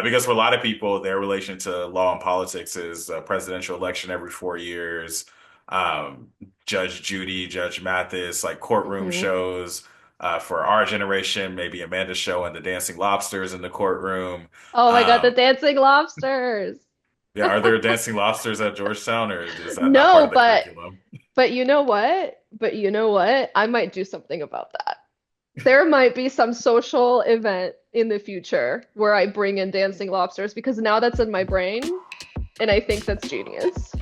Because for a lot of people, their relation to law and politics is a presidential election every 4 years, um, Judge Judy, Judge Mathis, like courtroom Hmm. shows. For our generation, maybe Amanda's show and the Dancing Lobsters in the courtroom. Oh my God, the Um, dancing lobsters. yeah, are there dancing lobsters at Georgetown, or is that not part No, of the curriculum? but you know what? But you know what? I might do something about that. There might be some social event in the future where I bring in dancing lobsters because now that's in my brain, and I think that's genius.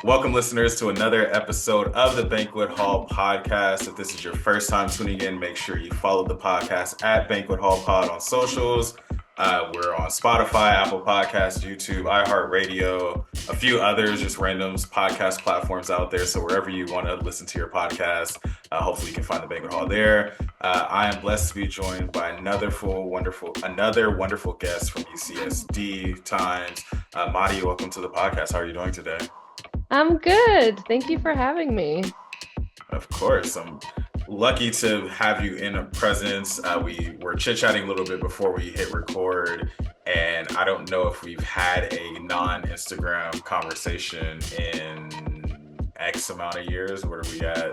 Welcome, listeners, to another episode of the Banquet Hall podcast. If this is your first time tuning in, make sure you follow the podcast at Banquet Hall Pod on socials. We're on Spotify, Apple Podcasts, YouTube, iHeartRadio, a few others, just randoms podcast platforms out there. So wherever you want to listen to your podcast, hopefully you can find the Banquet Hall there. I am blessed to be joined by another wonderful guest from UCSD Times. Madi, welcome to the podcast. How are you doing today? I'm good. Thank you for having me. Of course, I'm lucky to have you in a presence. We were chit-chatting a little bit before we hit record, and I don't know if we've had a non-Instagram conversation in X amount of years. Where are we at?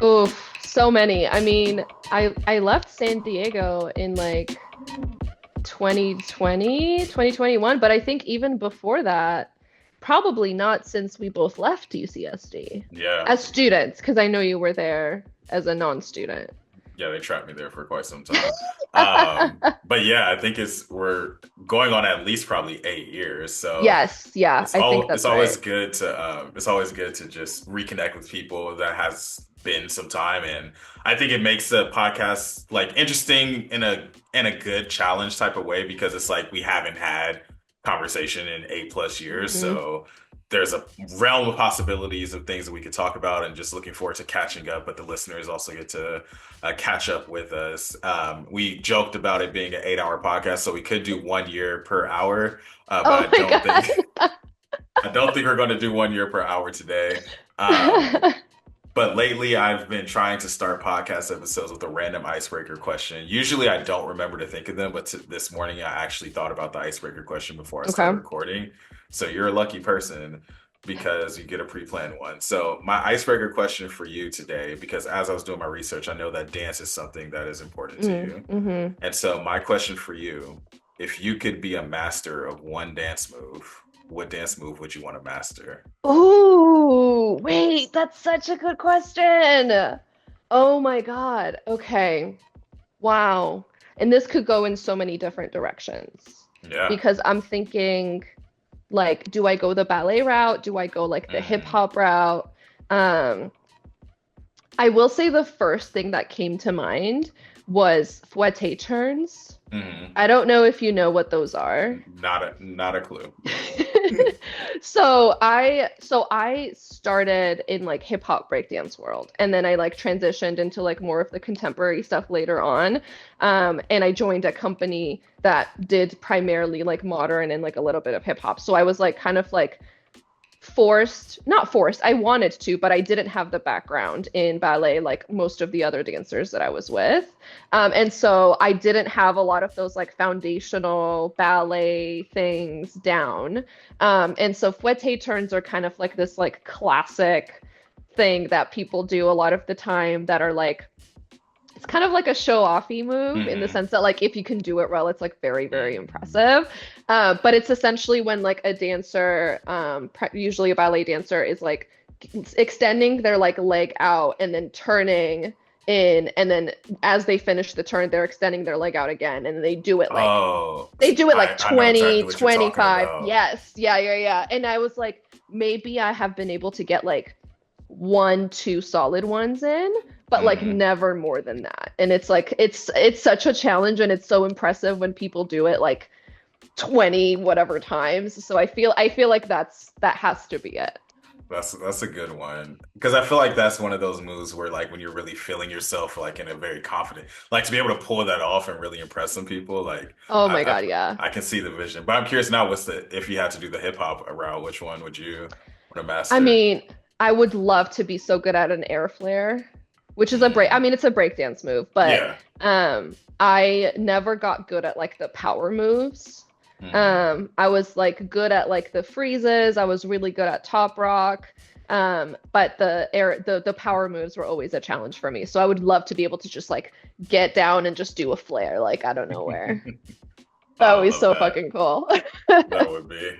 Oof, so many. I mean, I left San Diego in like 2020, 2021, but I think even before that, probably not since we both left UCSD Yeah, as students, because I know you were there as a non-student. yeah, they trapped me there for quite some time. But yeah, I think we're going on at least probably 8 years. So Yes, yeah, I think it's that's always right. good to it's always good to just reconnect with people that has been some time, and I think it makes the podcast like interesting in a good challenge type of way because it's like we haven't had conversation in 8 plus years, Hmm. so there's a realm of possibilities of things that we could talk about, and just looking forward to catching up. But the listeners also get to catch up with us. We joked about it being an 8 hour podcast, so we could do 1 year per hour, but Oh my God. I don't think we're going to do 1 year per hour today. But lately, I've been trying to start podcast episodes with a random icebreaker question. Usually, I don't remember to think of them, but this morning, I actually thought about the icebreaker question before I started Okay. recording. So you're a lucky person because you get a pre-planned one. So my icebreaker question for you today, because as I was doing my research, I know that dance is something that is important to you. Mm-hmm. And so my question for you, if you could be a master of one dance move, what dance move would you want to master? Oh, wait, that's such a good question. Oh my God. Okay. Wow. And this could go in so many different directions Yeah. because I'm thinking, like, do I go the ballet route? Do I go like the hip Mhm. hop route? Um, I will say the first thing that came to mind was fouette turns. Mhm. I don't know if you know what those are. Not a clue. So I started in like hip hop breakdance world, and then I like transitioned into like more of the contemporary stuff later on. And I joined a company that did primarily like modern and like a little bit of hip hop. So I was like kind of like forced, not forced, I wanted to, but I didn't have the background in ballet like most of the other dancers that I was with. And so I didn't have a lot of those like foundational ballet things down. And so fouette turns are kind of like this like classic thing that people do a lot of the time that are like it's kind of like a show-offy move in the Hmm. sense that like if you can do it well, it's like very, very Hmm. impressive. But it's essentially when like a dancer, usually a ballet dancer, is like extending their like leg out and then turning in, and then as they finish the turn, they're extending their leg out again, and Oh, they do it like I know exactly 20, what you're talking 25. about. Yes, yeah, yeah, yeah. And I was like, maybe I have been able to get like one, two solid ones in, but like Hmm. never more than that. And it's like it's such a challenge and it's so impressive when people do it like 20 whatever times. So I feel like that has to be it. That's a good one because I feel like that's one of those moves where like when you're really feeling yourself like in a very confident, like to be able to pull that off and really impress some people, like Oh my I God, yeah. I can see the vision. But I'm curious now, what's the if you had to do the hip hop route, which one would you want to I master? mean, I would love to be so good at an air flare. which is a break. I mean, it's a breakdance move, but Yeah. I never got good at like the power moves. Hmm. I was like good at like the freezes. I was really good at top rock. But the power moves were always a challenge for me. So I would love to be able to just like get down and just do a flare like out of nowhere. That I would be love so that. fucking cool. That would be.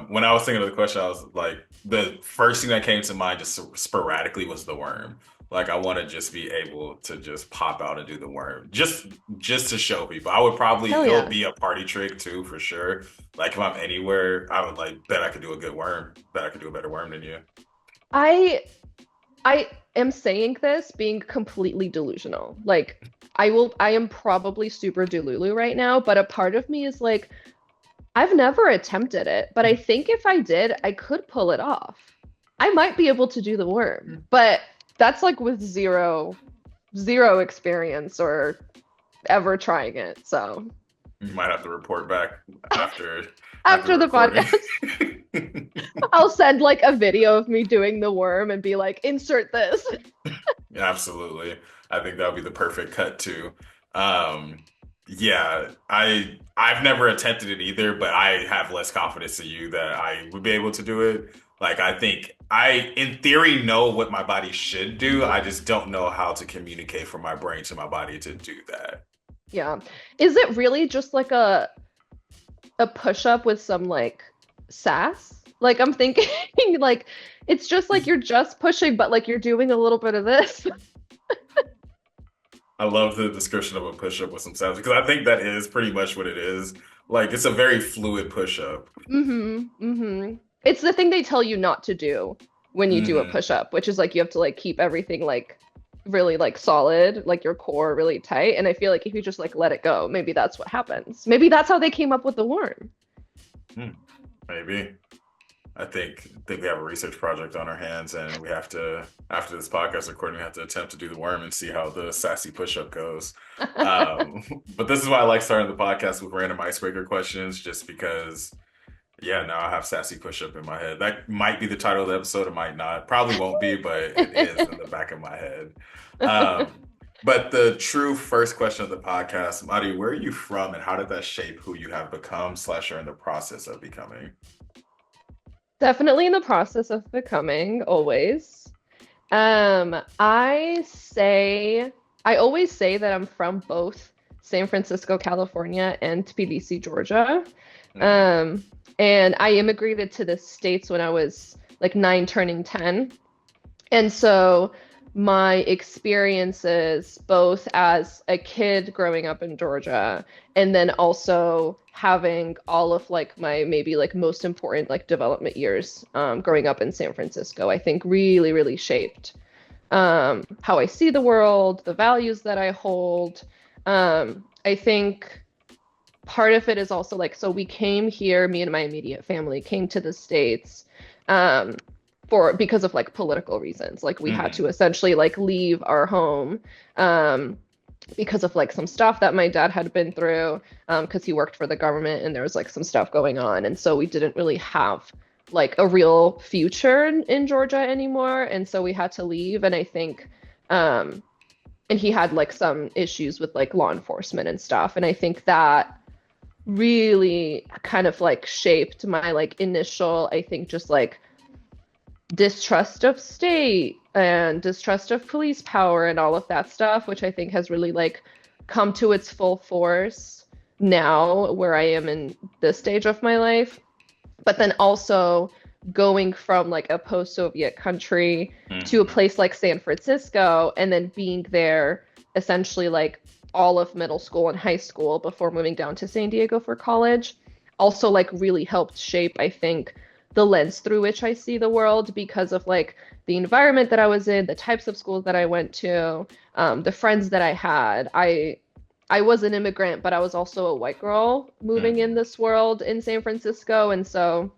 When I was thinking of the question, I was like, the first thing that came to mind just sporadically was the worm. Like, I want to just be able to just pop out and do the worm, just to show people. I would probably Hell it'll yeah. be a party trick too, for sure. Like, if I'm anywhere, I would like bet I could do a good worm. Bet I could do a better worm than you. I I am saying this being completely delusional. Like I am probably super delulu right now, but a part of me is like I've never attempted it, but I think if I did, I could pull it off. I might be able to do the worm, but that's like with zero experience or ever trying it. So You might have to report back after after after the recording. podcast, I'll send like a video of me doing the worm and be like, insert this. Absolutely. I think that would be the perfect cut too. Um, yeah, I've never attempted it either, but I have less confidence in you that I would be able to do it. Like I think I in theory know what my body should do. I just don't know how to communicate from my brain to my body to do that. Yeah. Is it really just like a push up with some like sass? Like I'm thinking like it's just like you're just pushing, but like you're doing a little bit of this. I love the description of a push-up with some sounds because I think that is pretty much what it is. Like it's a very fluid push-up. It's the thing they tell you not to do when you do a Hmm. push up, which is like you have to like keep everything like really like solid, like your core really tight. And I feel like if you just like let it go, maybe that's what happens. Maybe that's how they came up with the worm. Hmm. Maybe. I think we have a research project on our hands, and we have to after this podcast recording, we have to attempt to do the worm and see how the sassy push-up goes. Um, but this is why I like starting the podcast with random icebreaker questions, just because, yeah, now I have sassy push-up in my head. That might be the title of the episode, it might not. Probably won't be, but it is in the back of my head. Um, but the true first question of the podcast, Madi, where are you from, and how did that shape who you have become slash are in the process of becoming? Definitely in the process of becoming, always. I always say that I'm from both San Francisco, California, and Tbilisi, Georgia. Mhm. Um, and I immigrated to the States when I was like 9 turning 10. And so my experiences, both as a kid growing up in Georgia, and then also having all of like my maybe like most important like development years growing up in San Francisco, I think really, really shaped how I see the world, the values that I hold. I think part of it is also like, so we came here, me and my immediate family came to the States um, for because of like political reasons. Like we had Mhm. to essentially like leave our home um, because of like some stuff that my dad had been through because he worked for the government and there was like some stuff going on. And so we didn't really have like a real future in Georgia anymore. And so we had to leave. And I think um, and he had like some issues with like law enforcement and stuff. And I think that really kind of like shaped my like initial, I think just like distrust of state and distrust of police power and all of that stuff, which I think has really like come to its full force now where I am in this stage of my life. But then also going from like a post-Soviet country to a Mhm. place like San Francisco and then being there essentially like all of middle school and high school before moving down to San Diego for college also like really helped shape, I think, the lens through which I see the world because of like the environment that I was in, the types of schools that I went to, the friends that I had. I was an immigrant, but I was also a white girl moving in Mhm. this world in San Francisco, and so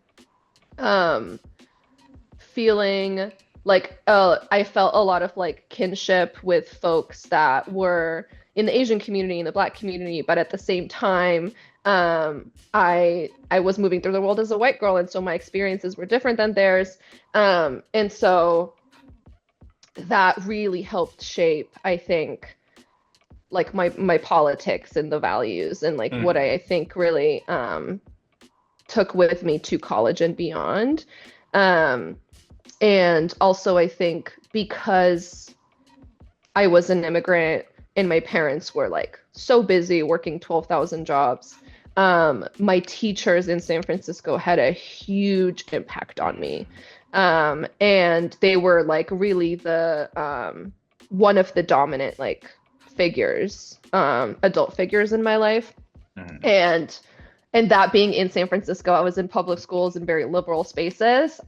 um, feeling like I felt a lot of like kinship with folks that were in the Asian community, in the Black community, but at the same time, I was moving through the world as a white girl, and so my experiences were different than theirs, and so that really helped shape, I think, like my politics and the values and like what I Mhm. think really took with me to college and beyond. Um, and also, I think because I was an immigrant and my parents were like so busy working 12,000 jobs, my teachers in San Francisco had a huge impact on me. And they were like really the one of the dominant like figures, adult figures in my life. Mhm. And that being in San Francisco, I was in public schools in very liberal spaces.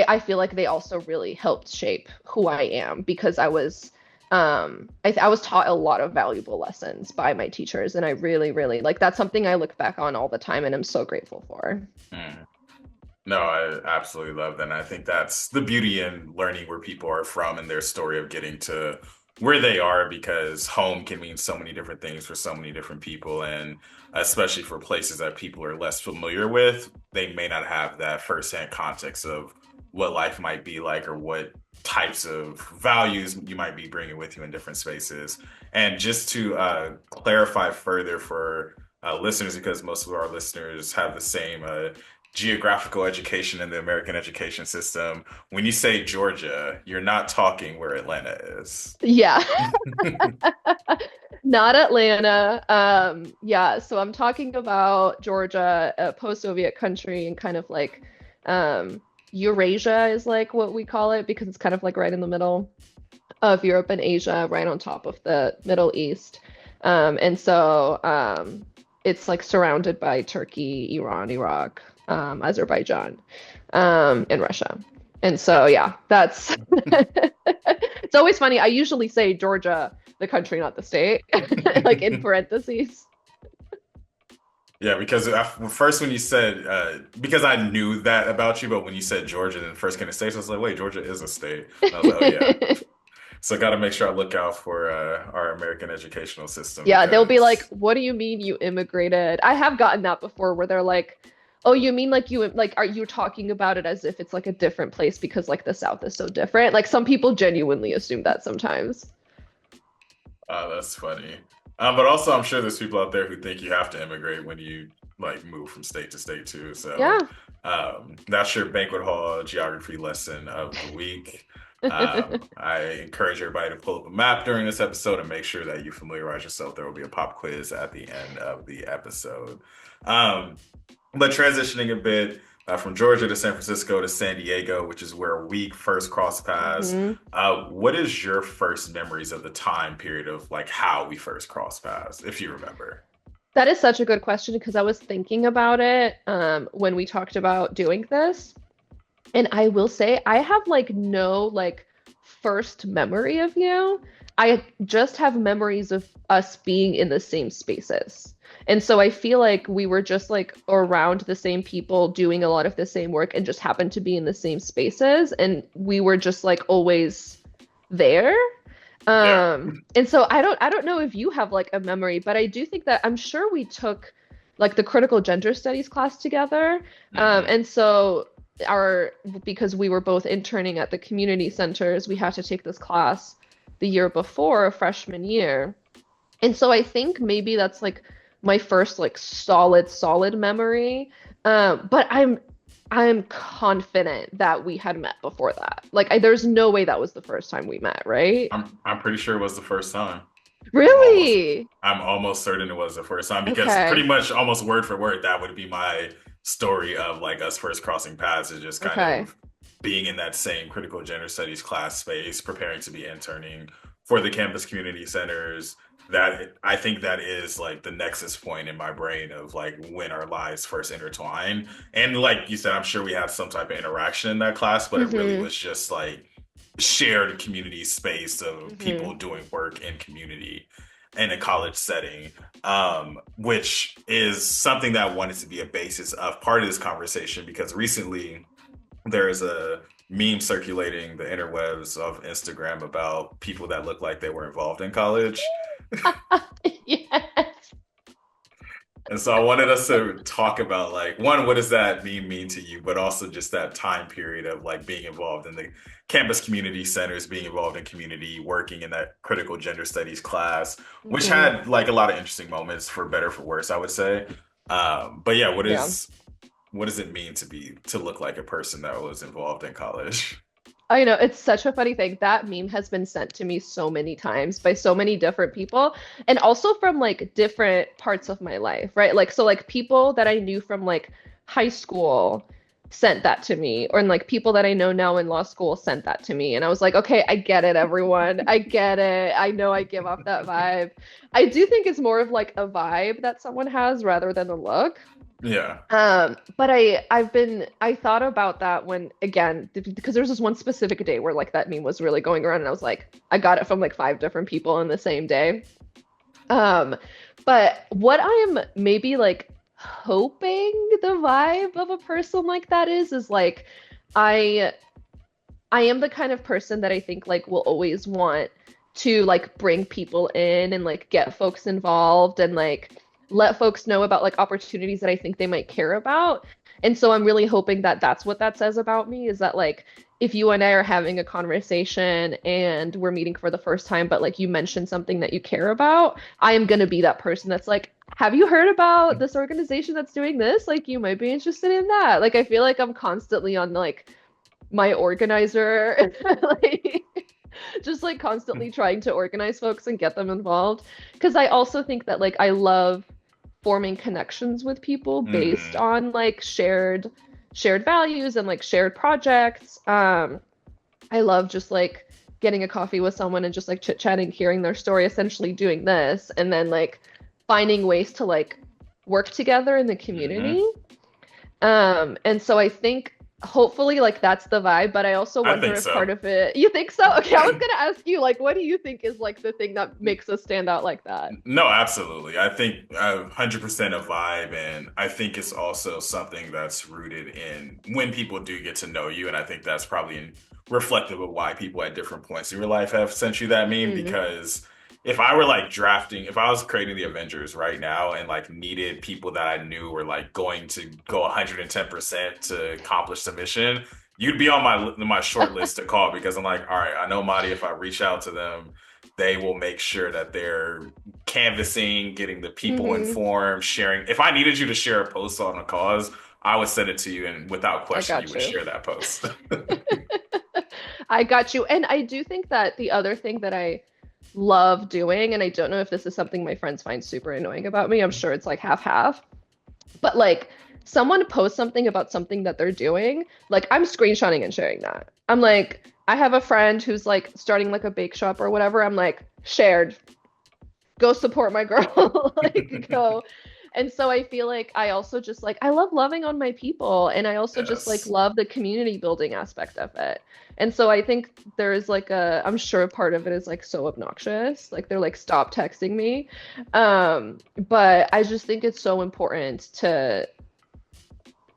I feel like they also really helped shape who I am because I was taught a lot of valuable lessons by my teachers, and I really, really like that's something I look back on all the time, and I'm so grateful for. Mhm. No, I absolutely love that. And I think that's the beauty in learning where people are from and their story of getting to where they are, because home can mean so many different things for so many different people. And especially for places that people are less familiar with, they may not have that firsthand context of what life might be like or what types of values you might be bringing with you in different spaces. And just to clarify further for listeners, because most of our listeners have the same geographical education in the American education system. When you say Georgia, you're not talking where Atlanta is. Yeah, not Atlanta. Yeah, so I'm talking about Georgia, a post-Soviet country, and kind of like um, Eurasia is like what we call it because it's kind of like right in the middle of Europe and Asia, right on top of the Middle East. And so it's like surrounded by Turkey, Iran, Iraq, Azerbaijan, and Russia. And so, Gotcha. yeah, that's it's always funny. I usually say Georgia, the country, not the state, like in parentheses. Yeah, because first when you said, because I knew that about you, but when you said Georgia and first came to states, I was like, wait, Georgia is a state. And I was like, oh yeah. So I got to make sure I look out for our American educational system Yeah, they'll be like, because "What do you mean you immigrated?" I have gotten that before where they're like, "Oh, you mean like you like are you talking about it as if it's like a different place because like the South is so different?" Like some people genuinely assume that sometimes. that's funny. But also, I'm sure there's people out there who think you have to immigrate when you like move from state to state too. So Yeah. that's your banquet hall geography lesson of the week. I encourage everybody to pull up a map during this episode and make sure that you familiarize yourself. There will be a pop quiz at the end of the episode. Um, but transitioning a bit from Georgia to San Francisco to San Diego, which is where we first crossed paths. hmm What is your first memories of the time period of like how we first crossed paths, if you remember? That is such a good question because I was thinking about it when we talked about doing this. And I will say I have like no like first memory of you. I just have memories of us being in the same spaces. And so I feel like we were just like around the same people doing a lot of the same work and just happened to be in the same spaces and we were just like always there. Yeah. And so I don't know if you have like a memory, but I do think that I'm sure we took like the critical gender studies class together. Hmm. And so our because we were both interning at the community centers, we had to take this class the year before freshman year. And so I think maybe that's like my first like solid memory. But I'm confident that we had met before that. Like there's no way that was the first time we met, right? I'm pretty sure it was the first time. I'm almost Really? I'm almost certain it was the first time because pretty Okay. much almost word for word that would be my story of like us first crossing paths, is just kind Okay. of being in that same critical gender studies class space, preparing to be interning for the campus community centers. That I think that is like the nexus point in my brain of like when our lives first intertwined. And like you said, I'm sure we had some type of interaction in that class, but it really hmm was just like shared community space of hmm people doing work in community in a college setting, which is something that I wanted to be a basis of part of this conversation because recently there is a meme circulating the interwebs of Instagram about people that look like they were involved in college. Yes. And so I wanted us to talk about like one, what does that mean to you, but also just that time period of like being involved in the campus community centers, being involved in community, working in that critical gender studies class, which Mhm. had like a lot of interesting moments for better or for worse, I would say. But yeah, Yeah. what does it mean to look like a person that was involved in college? I know it's such a funny thing. That meme has been sent to me so many times by so many different people and also from like different parts of my life, right? Like so like people that I knew from like high school sent that to me or and like people that I know now in law school sent that to me and I was like, "Okay, I get it everyone. I get it. I know I give off that vibe." I do think it's more of like a vibe that someone has rather than a look. Yeah. But I thought about that when again because there was this one specific day where like that meme was really going around and I was like I got it from like five different people in the same day. Um, but what I am maybe like hoping the vibe of a person like that is like I I am the kind of person that I think like will always want to like bring people in and like get folks involved and like let folks know about like opportunities that I think they might care about. And so I'm really hoping that that's what that says about me is that like if you and I are having a conversation and we're meeting for the first time, but like you mentioned something that you care about, I am going to be that person that's like, have you heard about this organization that's doing this? Like you might be interested in that. Like I feel like I'm constantly on like my organizer like just like constantly trying to organize folks and get them involved because I also think that like I love forming connections with people based Hmm. on like shared values and like shared projects. I love just like getting a coffee with someone and just like chit-chatting, hearing their story, essentially doing this and then like finding ways to like work together in the Hmm. community. And so I think hopefully like that's the vibe, but I also I wonder think if part so. of it, you think so? Okay, I was gonna ask you, like, what do you think is like the thing that makes us stand out like that? No, absolutely. I think 100% a vibe, and I think it's also something that's rooted in when people do get to know you, and I think that's probably reflective of why people at different points in your life have sent you that meme. Mm, Because if I were like drafting, if I was creating the Avengers right now and like needed people that I knew were like going to go 110% to accomplish the mission, you'd be on my short list to call because I'm like, all right, I know Marty, if I reach out to them, they will make sure that they're canvassing, getting the people hmm. informed, sharing. If I needed you to share a post on a cause, I would send it to you, and without I question, you got would you. share that post. I got you. And I do think that the other thing that I love doing, and I don't know if this is something my friends find super annoying about me, I'm sure it's like half half, but like someone posts something about something that they're doing, like I'm screenshotting and sharing that. I'm like, I have a friend who's like starting like a bake shop or whatever. I'm like, shared, go support my girl, like go. And so I feel like I also just like I love loving on my people and I also just like Yes. love the community building aspect of it. And so I think there is like a I'm sure part of it is like so obnoxious. Like they're like stop texting me. But I just think it's so important to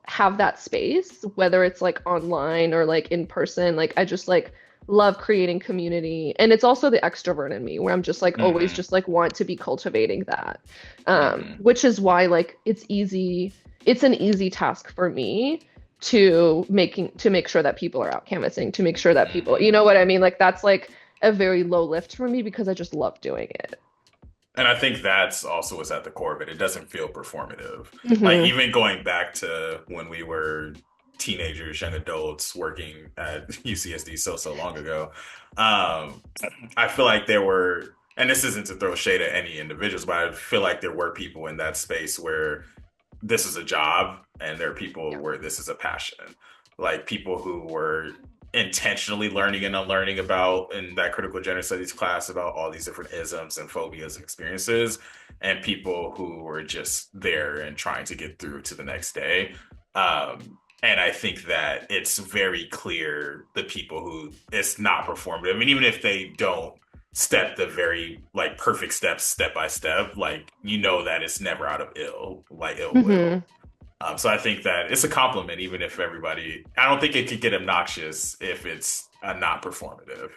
have that space, whether it's like online or like in person. Like I just like love creating community. And it's also the extrovert in me where I'm just like always Hmm. just like want to be cultivating that. Hmm. Which is why like it's an easy task for me to make sure that people are out canvassing, to make sure that people, you Hmm. know what I mean? Like that's like a very low lift for me because I just love doing it. And I think that's also what's at the core of it. It doesn't feel performative. Like Hmm. even going back to when we were teenagers, young adults working at UCSD so long ago, um, I feel like there were, and this isn't to throw shade at any individuals, but I feel like there were people in that space where this is a job and there are people Yeah. where this is a passion. Like people who were intentionally learning and unlearning about in that critical gender studies class about all these different isms and phobias and experiences, and people who were just there and trying to get through to the next day. And I think that it's very clear the people who it's not performative. I mean, even if they don't step the very like perfect steps step by step, like you know that it's never out of ill will. Hmm. So I think that it's a compliment, even if everybody. I don't think it could get obnoxious if it's not performative.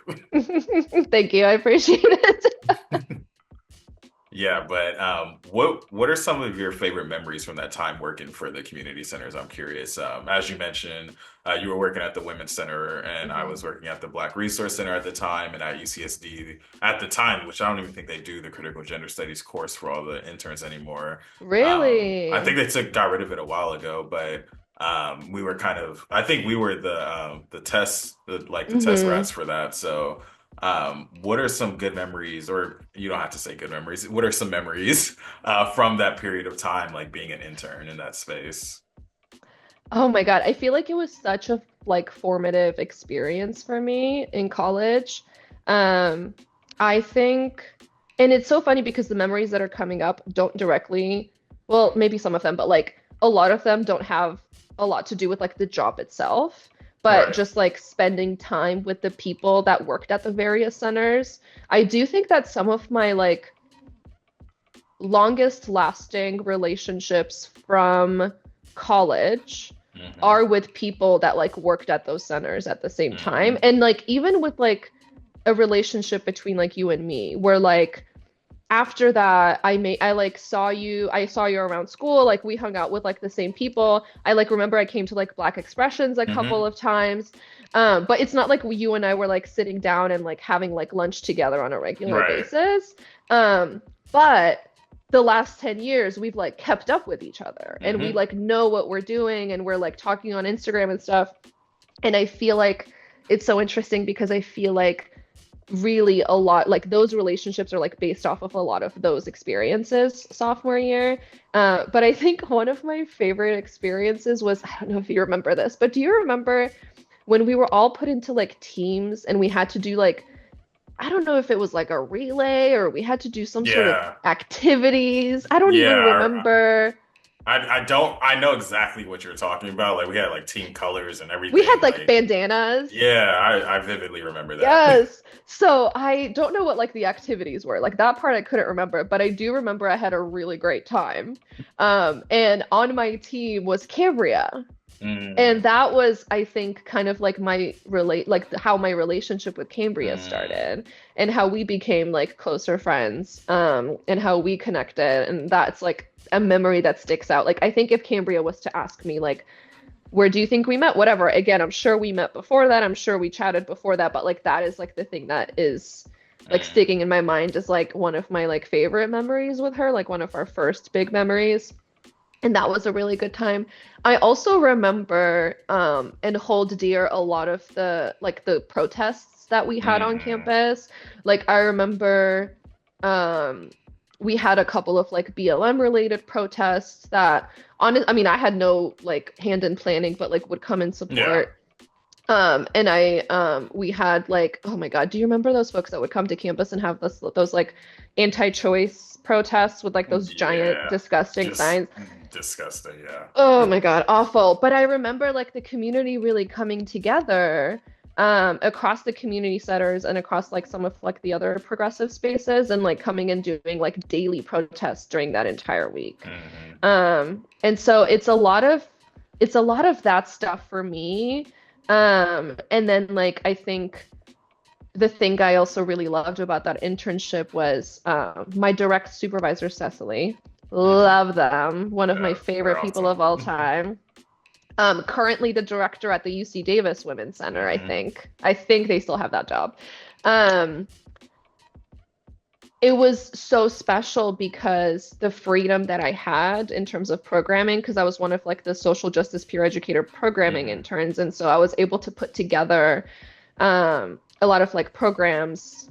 Thank you. I appreciate it. Yeah, but what are some of your favorite memories from that time working for the community centers? I'm curious. As you mentioned, you were working at the Women's Center, and I was Mhm. working at the Black Resource Center at the time, and at UCSD at the time, which I don't even think they do the critical gender studies course for all the interns anymore. I think Really? they got rid of it a while ago, but we were kind of, I think we were the test, the test Hmm. rats for that. So. What are some good memories, or you don't have to say good memories, what are some memories from that period of time, like being an intern in that space? Oh my God. I feel like it was such a like formative experience for me in college. Um, I think, and it's so funny because the memories that are coming up don't directly, well, maybe some of them, but like a lot of them don't have a lot to do with like the job itself, but Right. just like spending time with the people that worked at the various centers. I do think that some of my like longest lasting relationships from college Hmm. are with people that like worked at those centers at the same time. Hmm. And like even with like a relationship between like you and me, where like after that I like saw you around school, like we hung out with like the same people. I like remember I came to like Black Expressions a couple Hmm. of times. But it's not like you and I were like sitting down and like having like lunch together on a regular Right. basis. But the last 10 years we've like kept up with each other and we Hmm. like know what we're doing and we're like talking on Instagram and stuff. And I feel like it's so interesting because I feel like really a lot like those relationships are like based off of a lot of those experiences sophomore year. But I think one of my favorite experiences was, I don't know if you remember this, but do you remember when we were all put into like teams and we had to do like, I don't know if it was like a relay or we had to do some sort of Yeah. activities. I don't even Yeah. remember. I don't, I know exactly what you're talking about. Like we had like team colors and We had everything. like Like, bandanas. yeah, I vividly remember that. Yes. So I don't know what like the activities were. Like that part I couldn't remember, but I do remember I had a really great time. And on my team was Cambria. And Mm, that was, I think, kind of like my relate like how my relationship with Cambria mm, started and how we became like closer friends, and how we connected. And that's like a memory that sticks out. Like I think if Cambria was to ask me like where do you think we met? Whatever. Again, I'm sure we met before that. I'm sure we chatted before that, but like that is like the thing that is like mm. sticking in my mind is like one of my like favorite memories with her, like one of our first big memories. And that was a really good time. I also remember and hold dear a lot of the like the protests that we had on Hmm. campus. Like I remember um we had a couple of like BLM related protests that I mean I had no like hand in planning but like would come and Yeah. support. And I we had like, oh my God, do you remember those folks that would come to campus and have those like anti-choice protests with like those giant Yeah. disgusting Just signs? disgusting. Yeah. Oh my God, awful. But I remember like the community really coming together across the community centers and across like some of like the other progressive spaces and like coming and doing like daily protests during that entire week. Hmm. And so it's a lot of that stuff for me. And then like I think the thing I also really loved about that internship was my direct supervisor, Cecily. Hmm. Love them. One of my Yeah, favorite they're people of all awesome. time. Currently the director at the UC Davis Women's Center, I Hmm. think. I think they still have that job. Um, it was so special because the freedom that I had in terms of programming, because I was one of like the social justice peer educator programming Hmm. interns, and so I was able to put together a lot of like programs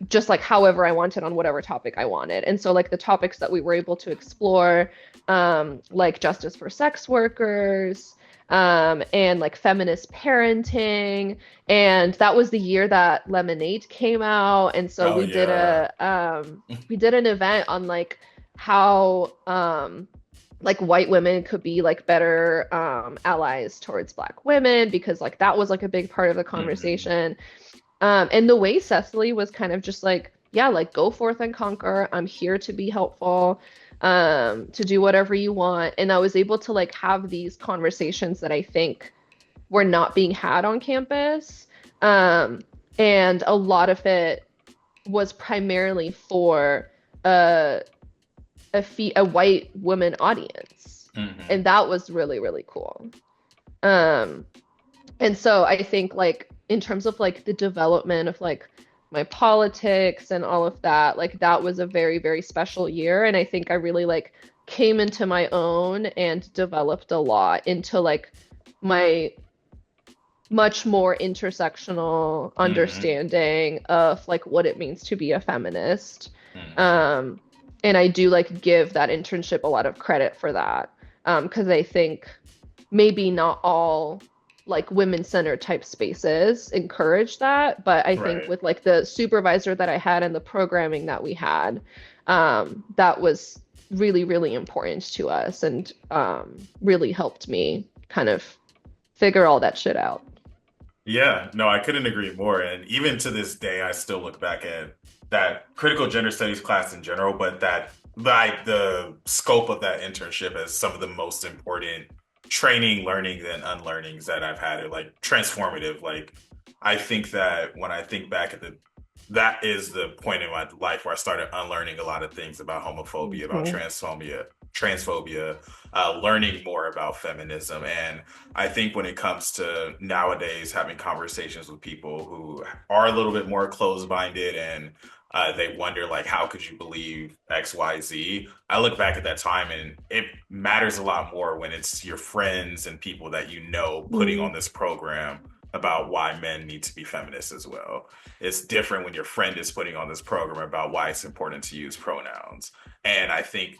just like however I wanted on whatever topic I wanted. And so like the topics that we were able to explore, like justice for sex workers, and like feminist parenting. And that was the year that Lemonade came out. And so Oh yeah. we did an event on like how like white women could be like better allies towards black women because like that was like a big part of the Hmm. conversation. And the way Cecily was kind of just like, yeah, like go forth and conquer. I'm here to be helpful, to do whatever you want. And I was able to like have these conversations that I think were not being had on campus. Um, and a lot of it was primarily for a a white woman audience, Hmm. and that was really really cool. Um, and so I think like in terms of like the development of like my politics and all of that, like that was a very, very special year. And I think I really like came into my own and developed a lot into like my much more intersectional Hmm. understanding of like what it means to be a feminist. Hmm. Um, and I do like give that internship a lot of credit for that. Because I think maybe not all like women-centered type spaces encourage that, but I think Right. with like the supervisor that I had and the programming that we had, that was really, really important to us and really helped me kind of figure all that shit out. Yeah, no, I couldn't agree more. And even to this day, I still look back at that critical gender studies class in general, but that like the scope of that internship as some of the most important training, learning, and unlearnings that I've had, are like transformative. Like I think that when I think back at that is the point in my life where I started unlearning a lot of things about homophobia, about Mhm. transphobia, learning more about feminism. And I think when it comes to nowadays having conversations with people who are a little bit more closed-minded and they wonder like, how could you believe X, Y, Z? I look back at that time and it matters a lot more when it's your friends and people that you know putting on Mm. this program about why men need to be feminists as well. It's different when your friend is putting on this program about why it's important to use pronouns. And I think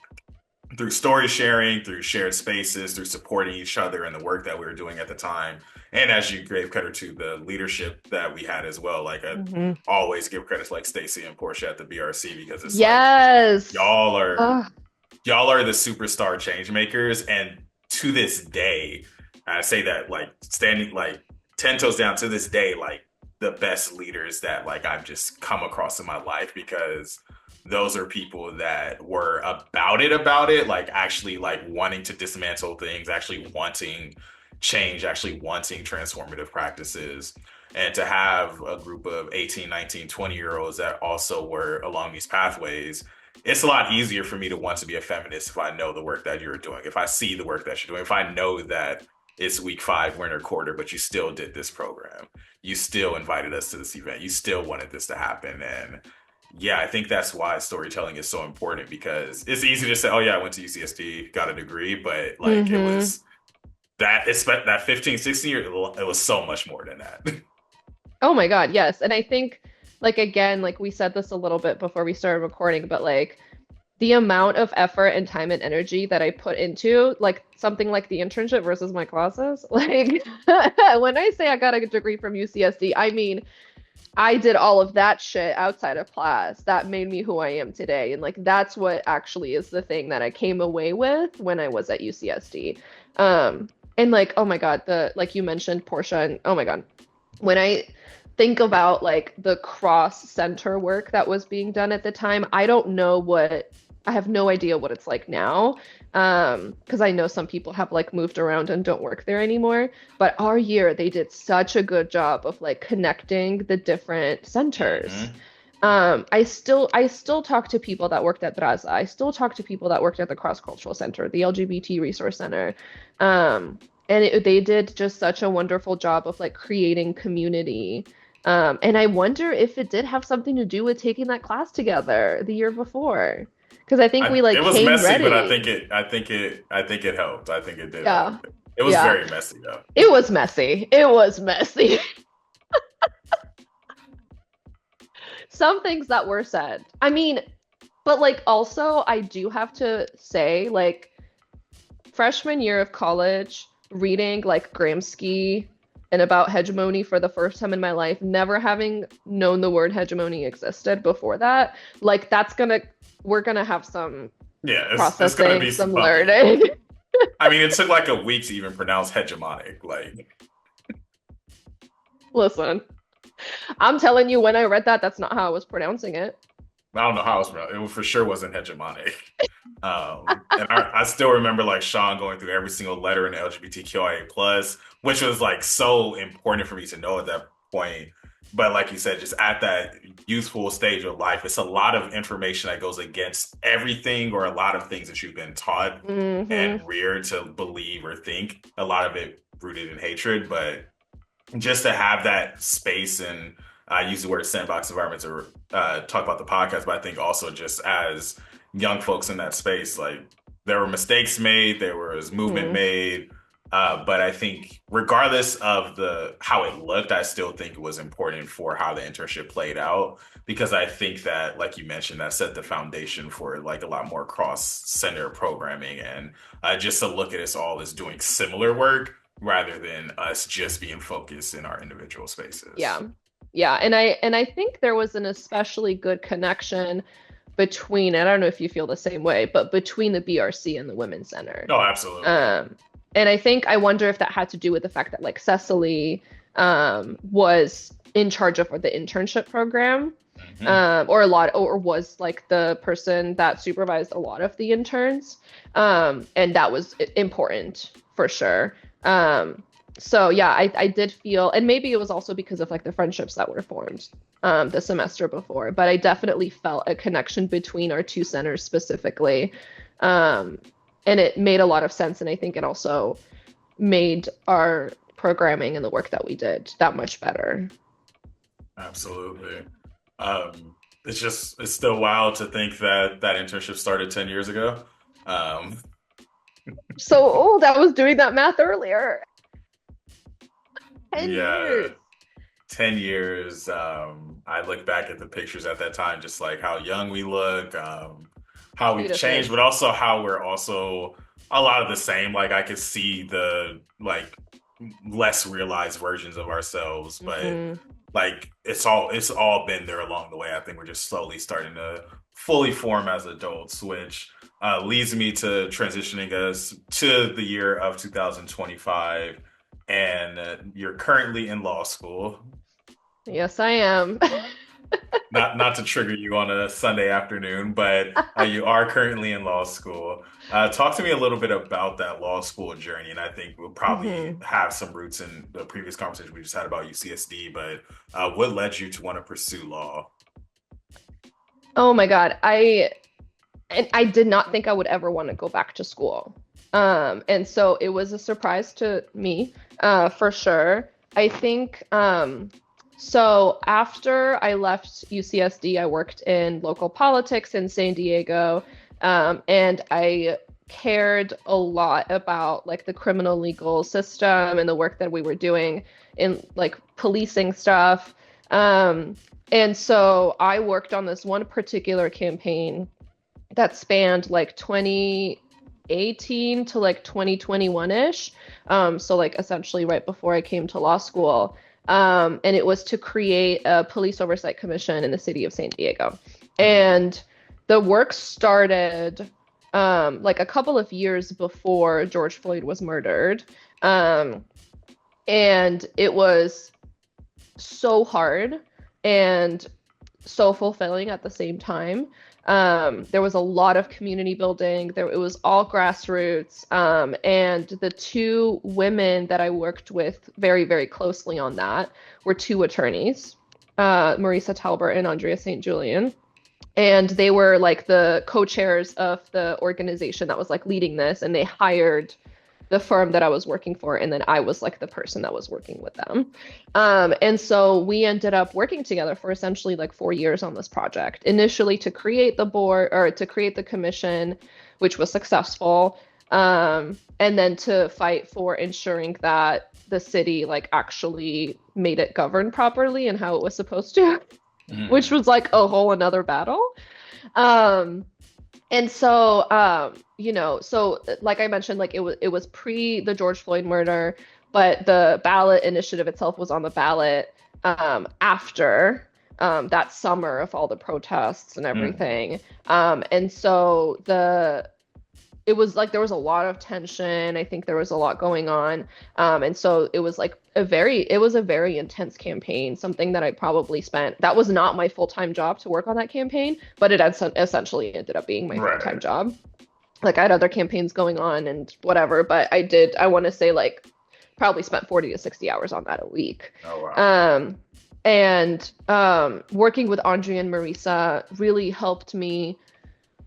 through story sharing, through shared spaces, through supporting each other and the work that we were doing at the time. And as you gave credit to the leadership that we had as well, like I Mhm. always give credit to like Stacy and Portia at the BRC because it's like Yes. y'all are Ugh. y'all are the superstar change makers. And to this day, I say that like standing like 10 toes down to this day, like the best leaders that like I've just come across in my life because those are people that were about it, like actually like wanting to dismantle things, actually wanting change, actually wanting transformative practices. And to have a group of 18, 19, 20 year olds that also were along these pathways, it's a lot easier for me to want to be a feminist if I know the work that you're doing, if I see the work that you're doing, if I know that it's week 5, winter quarter, but you still did this program. You still invited us to this event. You still wanted this to happen. And yeah, I think that's why storytelling is so important because it's easy to say, oh, yeah, I went to UCSD, got a degree, but like it Hmm. was that 15, 16 years, it was so much more than that. Oh my God, yes. And I think like again, like we said this a little bit before we started recording, but like the amount of effort and time and energy that I put into like something like the internship versus my classes. Like when I say I got a degree from UCSD, I mean I did all of that shit outside of class that made me who I am today. And like that's what actually is the thing that I came away with when I was at UCSD. And like, oh my God, the like you mentioned Portia and oh my God, when I think about like the cross center work that was being done at the time, I don't know what I have no idea what it's like now. Because I know some people have like moved around and don't work there anymore. But our year, they did such a good job of like connecting the different centers. Hmm. I still talk to people that worked at Draza. I still talk to people that worked at the Cross Cultural Center, the LGBT Resource Center. They did just such a wonderful job of like creating community. And I wonder if it did have something to do with taking that class together the year before. Because I think we It like was came messy, but ready. I think it helped. I think it did Yeah. help. It was Yeah. very messy though. It was messy. It was messy. Some things that were said. I mean, but like also I do have to say, like, freshman year of college, reading like Gramsci and about hegemony for the first time in my life, never having known the word hegemony existed before that, like we're gonna have some Yeah, it's gonna processing, be some bumpy. learning. I mean, it took like a week to even pronounce hegemonic. Like, Listen, I'm telling you, when I read that, that's not how I was pronouncing it. I don't know how else, it for sure wasn't hegemonic. And I still remember like Sean going through every single letter in the LGBTQIA plus, which was like so important for me to know at that point. but like you said, just at that youthful stage of life, it's a lot of information that goes against everything or a lot of things that you've been taught Hmm. and reared to believe or think. A lot of it rooted in hatred, but just to have that space and I use the word sandbox environment to talk about the podcast, but I think also just as young folks in that space, like there were mistakes made, there was movement Hmm. made, but I think regardless of the how it looked, I still think it was important for how the internship played out because I think that, like you mentioned, that set the foundation for like a lot more cross-center programming and just to look at us all as doing similar work rather than us just being focused in our individual spaces. Yeah. Yeah. And I think there was an especially good connection between, I don't know if you feel the same way, but between the BRC and the Women's Center. No, absolutely. Um, and I wonder if that had to do with the fact that like Cecily was in charge of the internship program, Hmm. or a lot, or was like the person that supervised a lot of the interns. And that was important for sure. So yeah, I did feel, and maybe it was also because of like the friendships that were formed the semester before, but I definitely felt a connection between our two centers specifically. Um, and it made a lot of sense, and I think it also made our programming and the work that we did that much better. Absolutely. It's just it's still wild to think that that internship started 10 years ago. Um, So old, I was doing that math earlier. 10 yeah, years. 10 years. I look back at the pictures at that time, just like how young we look, how we've changed, Beautiful. but also how we're also a lot of the same. Like I could see the like less realized versions of ourselves, but Hmm. like it's all been there along the way. I think we're just slowly starting to fully form as adults, which leads me to transitioning us to the year of 2025, and you're currently in law school. Yes, I am. Not to trigger you on a Sunday afternoon, but you are currently in law school. Talk to me a little bit about that law school journey, and I think we'll probably Hmm. have some roots in the previous conversation we just had about UCSD. But what led you to want to pursue law? Oh my God. I did not think I would ever want to go back to school. And so it was a surprise to me, for sure. I think so after I left UCSD, I worked in local politics in San Diego, and I cared a lot about like the criminal legal system and the work that we were doing in like policing stuff. Um, and so I worked on this one particular campaign that spanned like 2018 to like 2021-ish. So like essentially right before I came to law school. And it was to create a police oversight commission in the city of San Diego. Mhm. And the work started like a couple of years before George Floyd was murdered. Um, and it was so hard and so fulfilling at the same time. There was a lot of community building. It was all grassroots. And the two women that I worked with very, very closely on that were two attorneys, Marisa Talbert and Andrea St. Julian. And they were like the co-chairs of the organization that was like leading this, and they hired the firm that I was working for, and then I was like the person that was working with them. And so we ended up working together for essentially like 4 years on this project. Initially to create the board or to create the commission, which was successful, and then to fight for ensuring that the city like actually made it govern properly and how it was supposed to, which Mhm. was like a whole another battle. Um, and so, so like I mentioned, like it was pre the George Floyd murder, but the ballot initiative itself was on the ballot after that summer of all the protests and Mhm. everything. And so it was like there was a lot of tension. I think there was a lot going on. And so it was like it was a very intense campaign, something that I probably spent, that was not my full-time job to work on that campaign, but it essentially ended up being my full-time Right. job. Like I had other campaigns going on and whatever, but I want to say like probably spent 40 to 60 hours on that a week. Oh wow. Um, And working with Andrea and Marisa really helped me.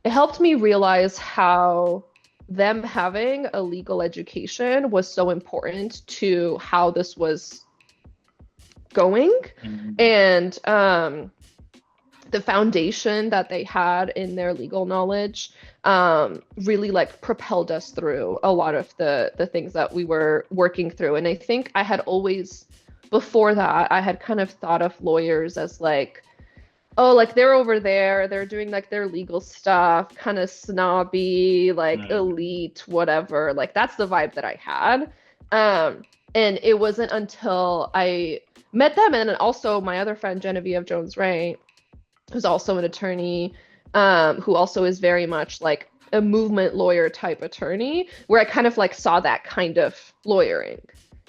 It helped me realize how them having a legal education was so important to how this was going. Mhm. And the foundation that they had in their legal knowledge really like propelled us through a lot of the things that we were working through. And I think I had always, before that, I had kind of thought of lawyers as like, oh, like they're over there, they're doing like their legal stuff, kind of snobby, like Mm. elite, whatever. Like that's the vibe that I had. Um, and it wasn't until I met them, and then also my other friend Genevieve Jones Ray, who's also an attorney, who also is very much like a movement lawyer type attorney, where I kind of like saw that kind of lawyering.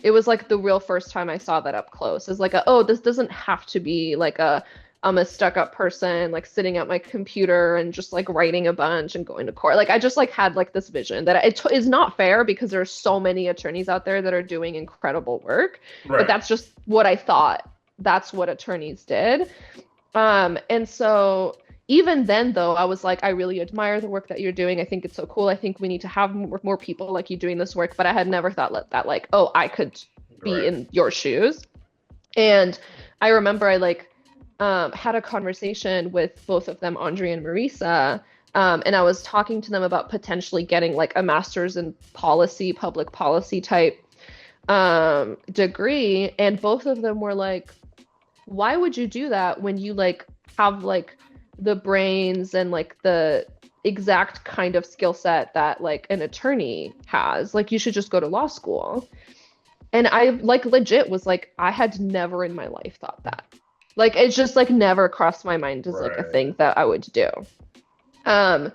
It was like the real first time I saw that up close. It's like, oh, this doesn't have to be like a I'm a stuck-up person like sitting at my computer and just like writing a bunch and going to court. Like I just like had like this vision that it is not fair because there's so many attorneys out there that are doing incredible work, but Right. that's just what I thought. That's what attorneys did. And so even then, though, I was like, I really admire the work that you're doing. I think it's so cool. I think we need to have more people like you doing this work. But I had never thought that, like, oh, I could be Right. in your shoes. And I remember I like had a conversation with both of them, Andre and Marisa. And I was talking to them about potentially getting like a master's in policy, public policy type degree. And both of them were like, why would you do that when you like have like the brains and like the exact kind of skill set that like an attorney has? Like you should just go to law school. And I like legit was like, I had never in my life thought that. Like it's just like never crossed my mind as like a Right. thing that I would do. Um,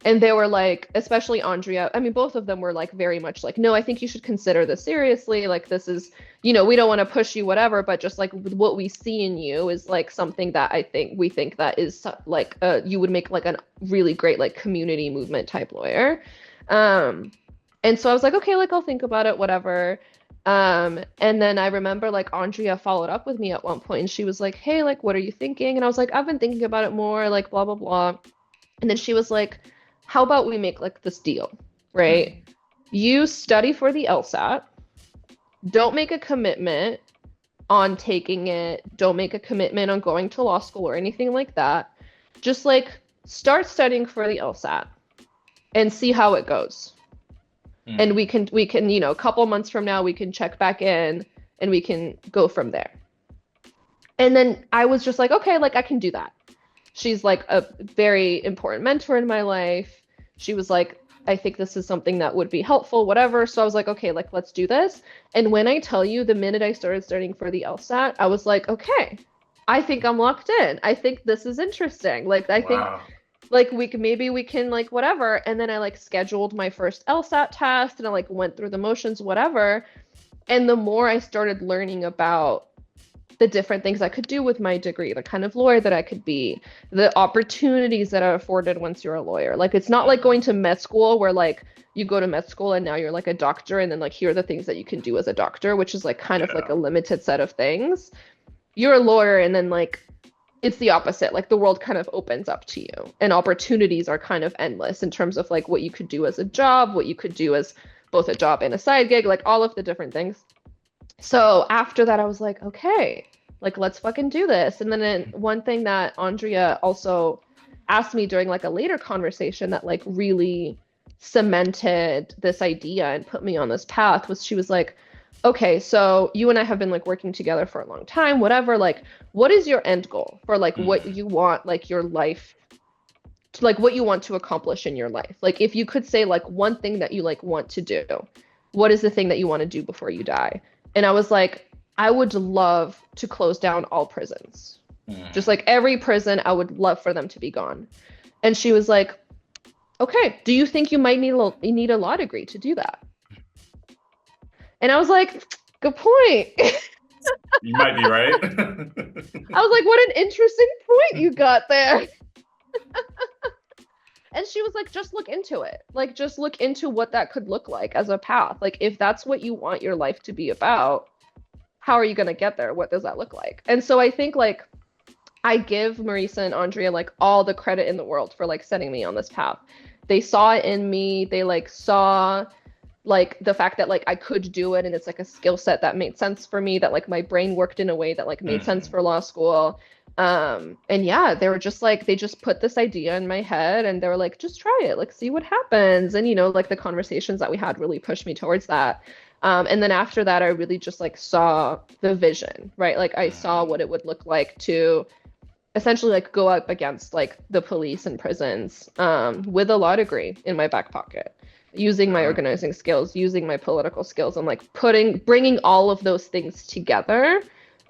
and they were like, especially Andrea, I mean, both of them were like very much like, no, I think you should consider this seriously. Like, this is, we don't want to push you, whatever, but just like what we see in you is like something that I think we think that is like, you would make like a really great like community movement type lawyer. Um, and so I was like, okay, like I'll think about it, whatever. And then I remember like Andrea followed up with me at one point and she was like, hey, like, what are you thinking? And I was like, I've been thinking about it more, like, blah, blah, blah. And then she was like, how about we make like this deal, right? Mm. You study for the LSAT, don't make a commitment on taking it, don't make a commitment on going to law school or anything like that. Just like start studying for the LSAT and see how it goes. And Mm. we can, a couple months from now we can check back in and we can go from there. And then I was just like, okay, like I can do that. She's like a very important mentor in my life. She was like, I think this is something that would be helpful, whatever. So I was like, okay, like let's do this. And when I tell you, the minute I started studying for the LSAT, I was like, okay, I think I'm locked in. I think this is interesting. Like I think Wow. like we can like whatever. And then I like scheduled my first LSAT test and I like went through the motions, whatever. And the more I started learning about the different things I could do with my degree, the kind of lawyer that I could be, the opportunities that are afforded once you're a lawyer. Like it's not like Mm. going to med school where like you go to med school and now you're like a doctor and then like here are the things that you can do as a doctor, which is like kind of like Yeah. a limited set of things. You're a lawyer and then like it's the opposite. Like the world kind of opens up to you and opportunities are kind of endless in terms of like what you could do as a job, what you could do as both a job and a side gig, like all of the different things. So after that, I was like, okay, like let's fucking do this. And then one thing that Andrea also asked me during like a later conversation that like really cemented this idea and put me on this path was she was like, okay, so you and I have been like working together for a long time, whatever, like what is your end goal for like what Mm. you want like your life to like what you want to accomplish in your life? Like if you could say like one thing that you like want to do, what is the thing that you want to do before you die? And I was like, I would love to close down all prisons. Just Mm. like every prison, I would love for them to be gone. And she was like, okay, do you think you might need a law degree to do that? And I was like, good point. You might be right. I was like, what an interesting point you got there. And she was like, just look into it. Like, just look into what that could look like as a path. Like, if that's what you want your life to be about, how are you going to get there? What does that look like? And so I think like I give Marisa and Andrea like all the credit in the world for like setting me on this path. They saw it in me. They like saw like the fact that like I could do it and it's like a skill set that made sense for me, that like my brain worked in a way that like made sense Hmm. for law school. And yeah, they were just like they just put this idea in my head and they were like, just try it, like see what happens. And you know, like the conversations that we had really pushed me towards that. And then after that, I really just like saw the vision, right? Like I saw what it would look like to essentially like go up against like the police and prisons with a law degree in my back pocket, using my Hmm. organizing skills, using my political skills, and like bringing all of those things together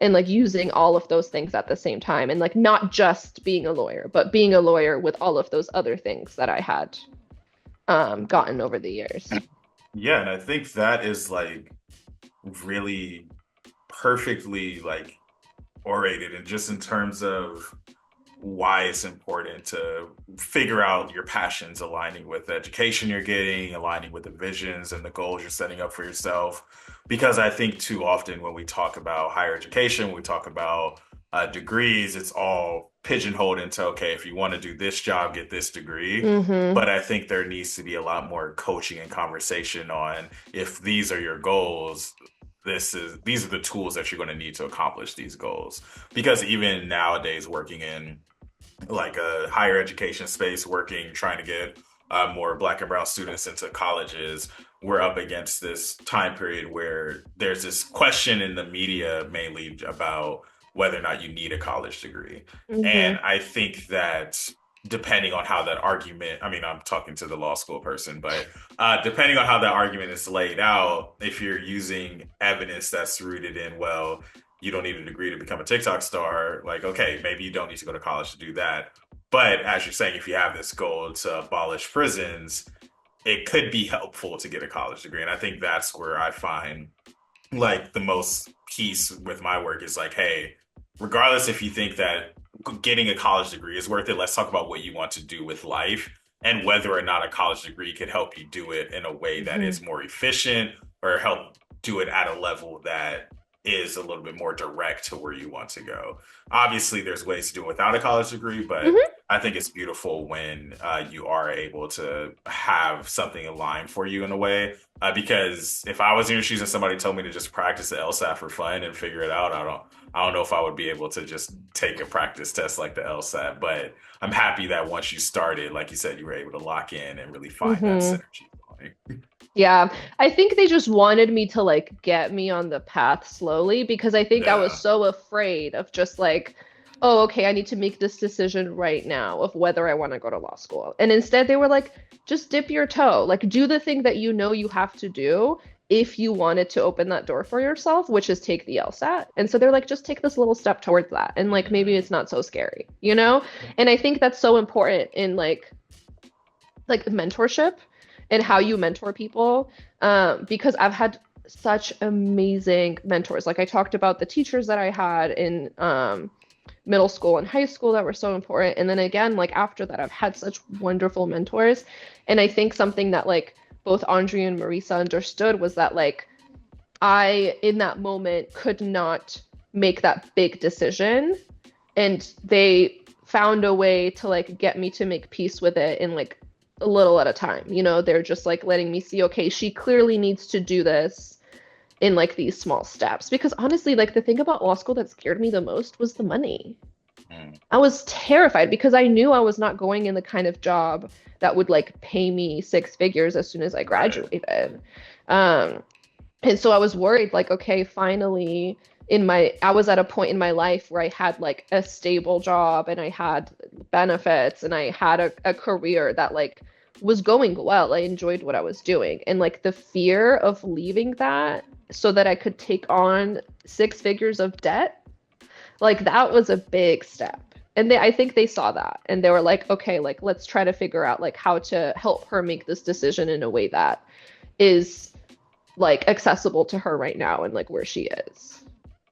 and like using all of those things at the same time and like not just being a lawyer, but being a lawyer with all of those other things that I had gotten over the years. Yeah, and I think that is like really perfectly like orated, and just in terms of why it's important to figure out your passions aligning with the education you're getting, aligning with the visions and the goals you're setting up for yourself. Because I think too often when we talk about higher education, when we talk about degrees, it's all pigeonholed into, okay, if you want to do this job, get this degree. Mm-hmm. But I think there needs to be a lot more coaching and conversation on, if these are your goals, these are the tools that you're going to need to accomplish these goals. Because even nowadays, working in like a higher education space, working trying to get more Black and brown students into colleges, we're up against this time period where there's this question in the media mainly about whether or not you need a college degree. And Mm-hmm. I think that depending on how that argument, I mean, I'm talking to the law school person, but depending on how that argument is laid out, if you're using evidence that's rooted in, well, you don't need a degree to become a TikTok star, like, okay, maybe you don't need to go to college to do that. But as you're saying, if you have this goal to abolish prisons, it could be helpful to get a college degree. And I think that's where I find like the most peace with my work is like, hey, regardless if you think that getting a college degree is worth it, let's talk about what you want to do with life and whether or not a college degree could help you do it in a way that Mm-hmm. is more efficient or help do it at a level that is a little bit more direct to where you want to go. Obviously, there's ways to do it without a college degree, but Mm-hmm. I think it's beautiful when you are able to have something aligned for you in a way, because if I was in your shoes and somebody told me to just practice the LSAT for fun and figure it out, I don't know if I would be able to just take a practice test like the LSAT. But I'm happy that once you started, like you said, you were able to lock in and really find that Mm-hmm. synergy going. Yeah, I think they just wanted me to like get me on the path slowly because I think I was Yeah. so afraid of just like, oh, okay, I need to make this decision right now of whether I want to go to law school. And instead they were like, just dip your toe, like do the thing that you know you have to do if you wanted to open that door for yourself, which is take the LSAT. And so they're like, just take this little step towards that. And like maybe Mm. it's not so scary, you know? And I think that's so important in like mentorship and how you mentor people. Because I've had such amazing mentors. Like I talked about the teachers that I had in middle school and high school that were so important. And then again, like after that, I've had such wonderful mentors. And I think something that like both Andrea and Marisa understood was that like I, in that moment, could not make that big decision. And they found a way to like get me to make peace with it in like a little at a time. You know, they're just like letting me see, okay, she clearly needs to do this in like these small steps. Because honestly, like the thing about law school that scared me the most was the money. Mm. I was terrified because I knew I was not going in the kind of job that would like pay me six figures as soon as I Right. graduated. Um, and so I was worried, like, okay, finally, I was at a point in my life where I had like a stable job and I had benefits and I had a career that like was going well. I enjoyed what I was doing. And like the fear of leaving that so that I could take on six figures of debt, like that was a big step. And I think they saw that and they were like, okay, like let's try to figure out like how to help her make this decision in a way that is like accessible to her right now and like where she is.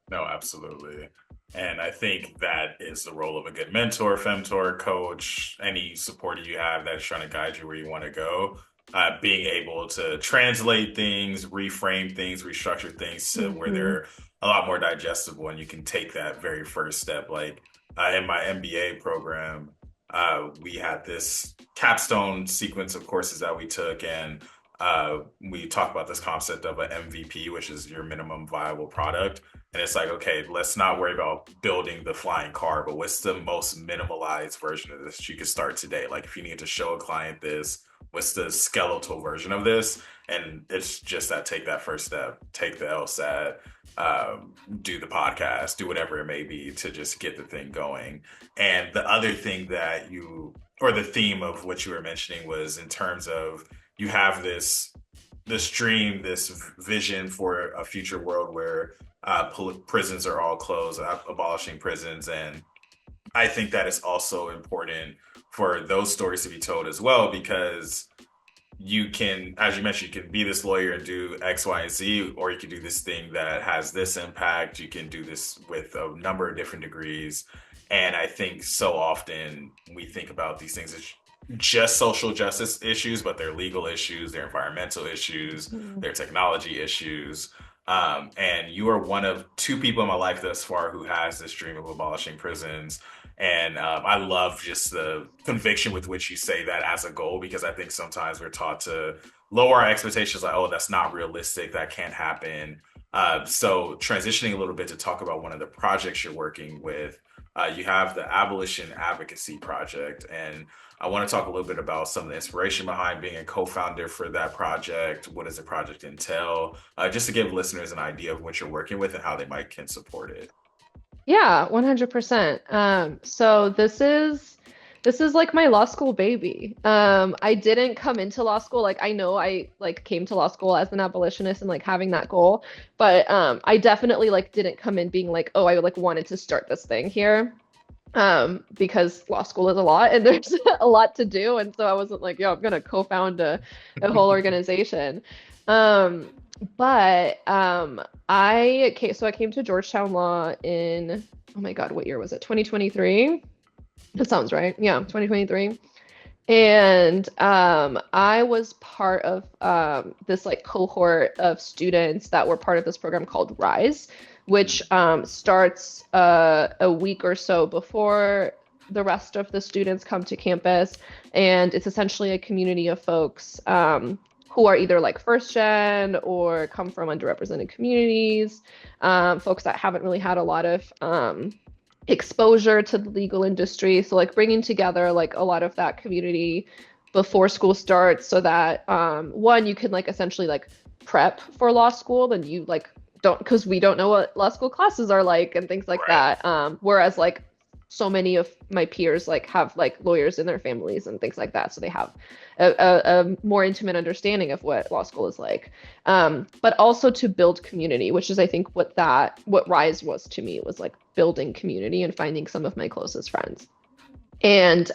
No, absolutely. And I think that is the role of a good mentor, femtor, coach, any supporter you have that is trying to guide you where you want to go. Being able to translate things, reframe things, restructure things to where Hmm. they're a lot more digestible, and you can take that very first step. Like in my MBA program, we had this capstone sequence of courses that we took, and we talked about this concept of an MVP, which is your minimum viable product. And it's like, okay, let's not worry about building the flying car, but what's the most minimalized version of this you could start today? Like, if you need to show a client this, what's the skeletal version of this? And it's just that take that first step, take the LSAT, do the podcast, do whatever it may be to just get the thing going. And the other thing that or the theme of what you were mentioning was in terms of you have this dream, this vision for a future world where prisons are all closed, abolishing prisons. And I think that is also important for those stories to be told as well, because you can, as you mentioned, you can be this lawyer and do X, Y, and Z, or you can do this thing that has this impact. You can do this with a number of different degrees. And I think so often we think about these things as just social justice issues, but they're legal issues, they're environmental issues, Mhm. they're technology issues. And you are one of two people in my life thus far who has this dream of abolishing prisons. And I love just the conviction with which you say that as a goal, because I think sometimes we're taught to lower our expectations, like, oh, that's not realistic, that can't happen. So, transitioning a little bit to talk about one of the projects you're working with, you have the Abolition Advocacy Project. And I want to talk a little bit about some of the inspiration behind being a co-founder for that project. What does the project entail? Just to give listeners an idea of what you're working with and how they might can support it. Yeah, 100%. So this is like my law school baby. I didn't come into law school like I know I like came to law school as an abolitionist and like having that goal, but I definitely like didn't come in being like, oh, I like wanted to start this thing here. Because law school is a lot and there's a lot to do, and so I wasn't like, yo, I'm gonna co-found a whole organization. Um, but I came to Georgetown Law in, oh my God, what year was it? 2023? That sounds right. Yeah, 2023. And I was part of this like cohort of students that were part of this program called Rise, which starts a week or so before the rest of the students come to campus. And it's essentially a community of folks who are either like first gen or come from underrepresented communities, folks that haven't really had a lot of exposure to the legal industry. So like bringing together like a lot of that community before school starts so that one, you can like essentially like prep for law school and you like don't, because we don't know what law school classes are like and things like Right. that. Whereas like so many of my peers like have like lawyers in their families and things like that. So they have a more intimate understanding of what law school is like. But also to build community, which is I think what Rise was to me, was like building community and finding some of my closest friends. And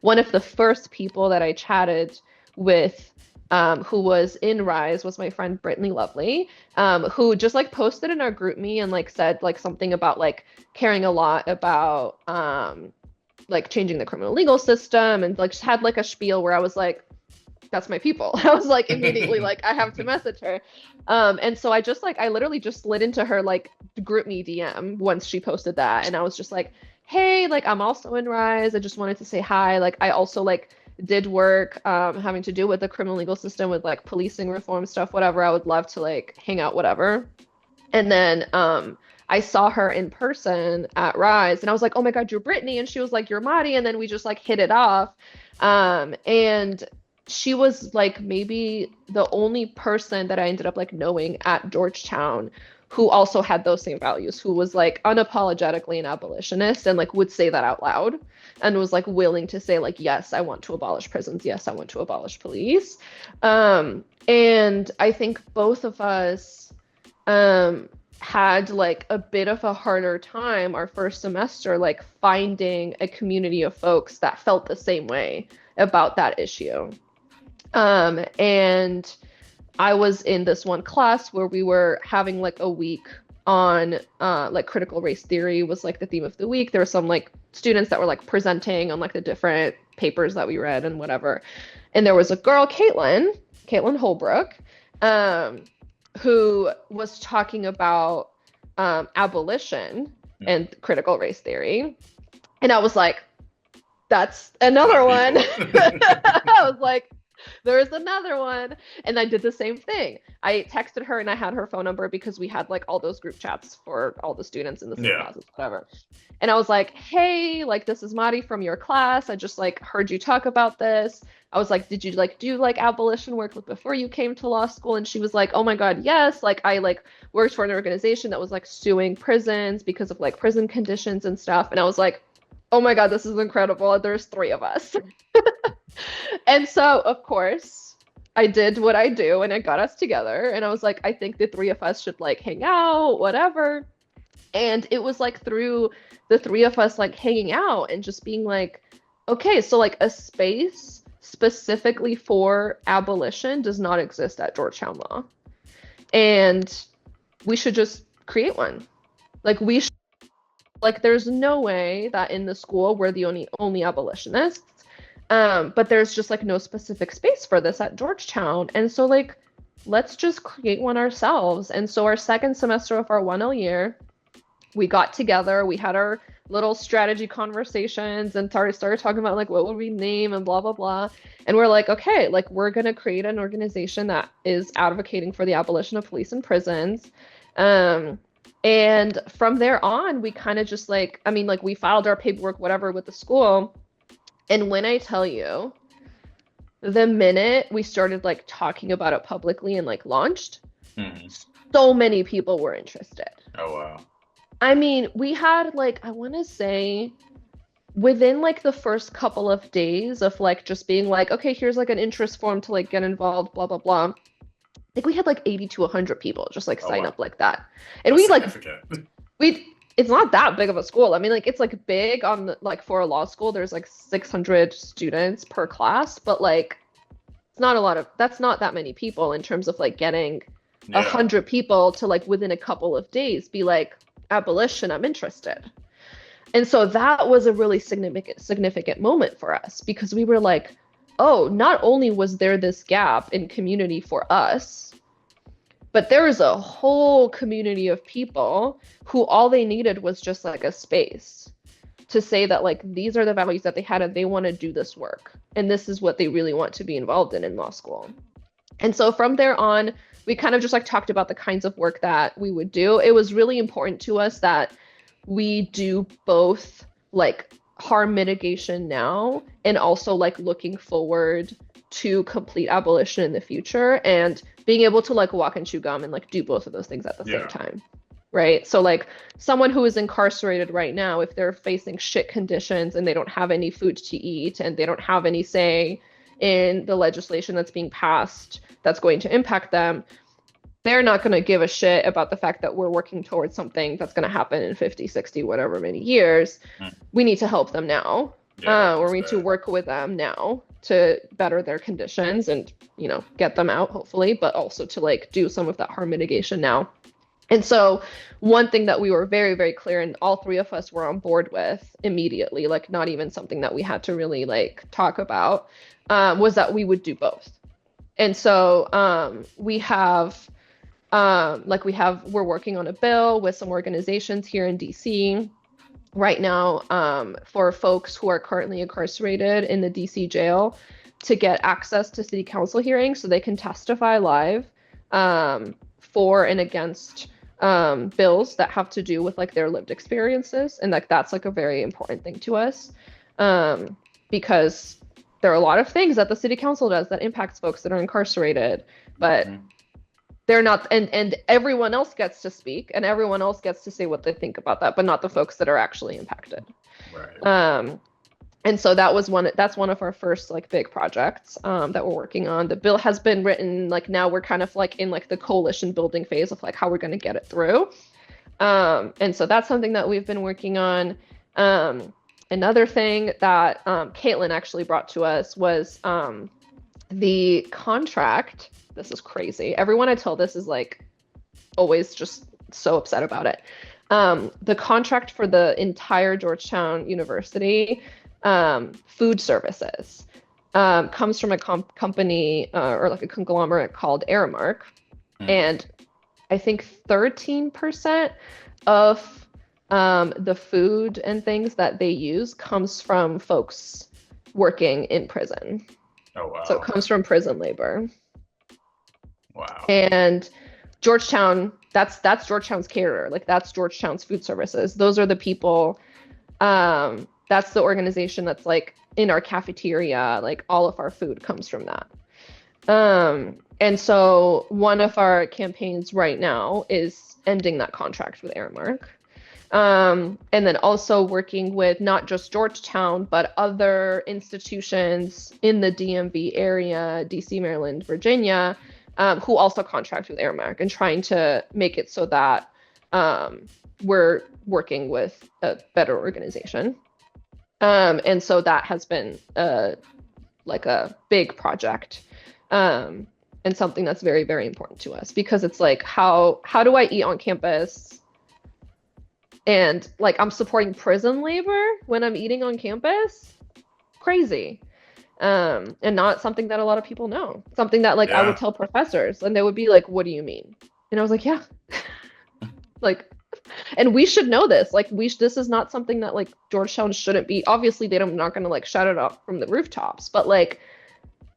one of the first people that I chatted with who was in Rise was my friend Brittany Lovely, who just like posted in our group me and like said like something about like caring a lot about like changing the criminal legal system and like just had like a spiel where I was like, that's my people. I was like immediately like I have to message her. And so I just like I literally just slid into her like group me DM once she posted that and I was just like, "Hey, like I'm also in Rise. I just wanted to say hi. Like I also like did work having to do with the criminal legal system with like policing reform stuff, whatever. I would love to like hang out, whatever." And then I saw her in person at Rise and I was like, "Oh my God, you're Brittany." And she was like, "You're Madi." And then we just like hit it off. And she was like maybe the only person that I ended up like knowing at Georgetown who also had those same values, who was like unapologetically an abolitionist and like would say that out loud and was like willing to say like, yes, I want to abolish prisons. Yes, I want to abolish police. And I think both of us had like a bit of a harder time our first semester, like finding a community of folks that felt the same way about that issue. And I was in this one class where we were having like a week on like critical race theory was like the theme of the week. There were some like students that were like presenting on like the different papers that we read and whatever. And there was a girl, Caitlin Holbrook, um, who was talking about abolition Mm. and critical race theory. And I was like, that's another My one. people. I was like, there's another one. And I did the same thing. I texted her and I had her phone number because we had like all those group chats for all the students in the same Yeah. classes, whatever. And I was like, hey, like this is Mari from your class. I just like heard you talk about this. I was like, did you like do like abolition work before you came to law school? And she was like, oh my God, yes. Like I like worked for an organization that was like suing prisons because of like prison conditions and stuff. And I was like, oh my God, this is incredible. There's three of us. And so, of course, I did what I do and it got us together. And I was like, I think the three of us should like hang out, whatever. And it was like through the three of us like hanging out and just being like, okay, so like a space specifically for abolition does not exist at Georgetown Law. And we should just create one. Like we should, like there's no way that in the school we're the only abolitionists. But there's just like no specific space for this at Georgetown. And so like let's just create one ourselves. And so our second semester of our 1L year, we got together, we had our little strategy conversations and started talking about like what would we name and blah blah blah. And we're like, okay, like we're gonna create an organization that is advocating for the abolition of police and prisons. And from there on, we kind of just like, I mean, like we filed our paperwork, whatever, with the school. And when I tell you, the minute we started like talking about it publicly and like launched, Mhm. so many people were interested. Oh, wow. I mean, we had like, I want to say within like the first couple of days of like just being like, okay, here's like an interest form to like get involved, blah, blah, blah. I think we had like 80 to 100 people just like Oh, sign wow. up like that. And That's we like, significant. it's not that big of a school. I mean, like it's like big on the, like for a law school, there's like 600 students per class, but like it's not a lot of, that's not that many people in terms of like getting Yeah. 100 people to like within a couple of days be like, abolition, I'm interested. And so that was a really significant moment for us because we were like, oh, not only was there this gap in community for us, but there was a whole community of people who all they needed was just like a space to say that like these are the values that they had and they want to do this work. And this is what they really want to be involved in law school. And so from there on, we kind of just like talked about the kinds of work that we would do. It was really important to us that we do both like harm mitigation now and also like looking forward to complete abolition in the future and being able to like walk and chew gum and like do both of those things at the Yeah. same time. Right. So like someone who is incarcerated right now, if they're facing shit conditions and they don't have any food to eat and they don't have any say in the legislation that's being passed that's going to impact them, they're not going to give a shit about the fact that we're working towards something that's going to happen in 50, 60, whatever many years. We need to help them now. Yeah, Or we need to work with them now to better their conditions and, you know, get them out hopefully, but also to like do some of that harm mitigation now. And so one thing that we were very, very clear and all three of us were on board with immediately, like not even something that we had to really like talk about, was that we would do both. And so we're working on a bill with some organizations here in DC right now for folks who are currently incarcerated in the DC jail to get access to city council hearings so they can testify live for and against bills that have to do with like their lived experiences. And like that's like a very important thing to us because there are a lot of things that the city council does that impacts folks that are incarcerated, but they're not, and everyone else gets to speak and everyone else gets to say what they think about that, but not the folks that are actually impacted. Right. And so that's one of our first like big projects that we're working on. The bill has been written, like now we're kind of like in like the coalition building phase of like how we're going to get it through. And so that's something that we've been working on. Another thing that Caitlin actually brought to us was the contract. This is crazy. Everyone I tell this is like always just so upset about it. The contract for the entire Georgetown University food services comes from a company or like a conglomerate called Aramark. And I think 13% of the food and things that they use comes from folks working in prison. Oh So it wow. comes from prison labor. Wow. And Georgetown, that's Georgetown's caterer. Like that's Georgetown's food services. Those are the people, that's the organization that's like in our cafeteria, like all of our food comes from that. And so one of our campaigns right now is ending that contract with Aramark. And then also working with not just Georgetown, but other institutions in the DMV area, DC, Maryland, Virginia, who also contract with Aramark and trying to make it so that we're working with a better organization. And so that has been like a big project, and something that's very, very important to us because it's like how do I eat on campus? And like I'm supporting prison labor when I'm eating on campus? Crazy. And not something that a lot of people know. Something that like I would Yeah. tell professors and they would be like, "What do you mean?" And I was like, "Yeah." Like, and we should know this. Like this is not something that like Georgetown shouldn't be. Obviously, not gonna like shout it out from the rooftops, but like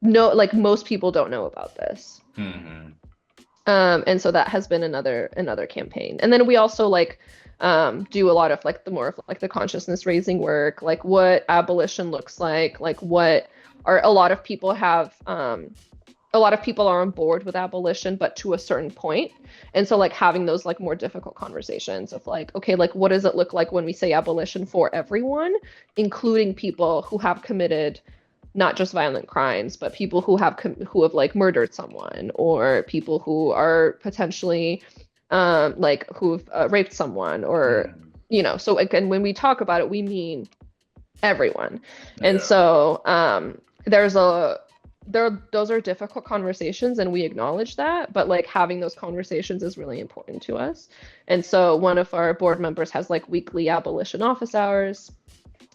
no, like most people don't know about this. Hmm. And so that has been another campaign. And then we also like do a lot of like the more of like the consciousness raising work, like what abolition looks like what are a lot of people have a lot of people are on board with abolition, but to a certain point. And so like having those like more difficult conversations of like, okay, like what does it look like when we say abolition for everyone, including people who have committed not just violent crimes, but people who have like murdered someone or people who are potentially like who've raped someone or Hmm. so again when we talk about it we mean everyone. And Yeah. so there's a there those are difficult conversations and we acknowledge that, but like having those conversations is really important to us. And so one of our board members has like weekly abolition office hours,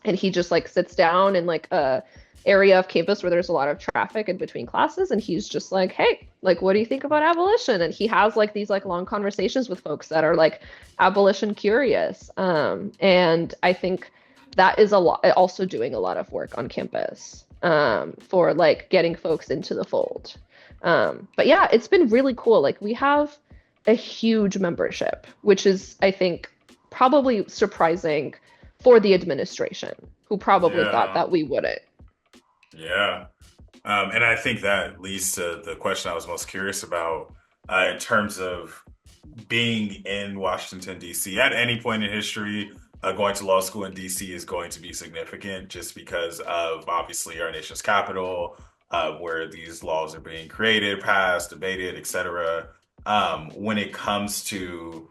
and he just like sits down in like a area of campus where there's a lot of traffic in between classes, and he's just like, hey, like what do you think about abolition? And he has like these like long conversations with folks that are like abolition curious. And I think that is a lot also doing a lot of work on campus for like getting folks into the fold. But yeah, it's been really cool. Like we have a huge membership, which is I think probably surprising for the administration, who probably thought Yeah. that we wouldn't. Yeah. And I think that leads to the question I was most curious about in terms of being in Washington, D.C. at any point in history. Going to law school in D.C. is going to be significant just because of obviously our nation's capital, where these laws are being created, passed, debated, etc. When it comes to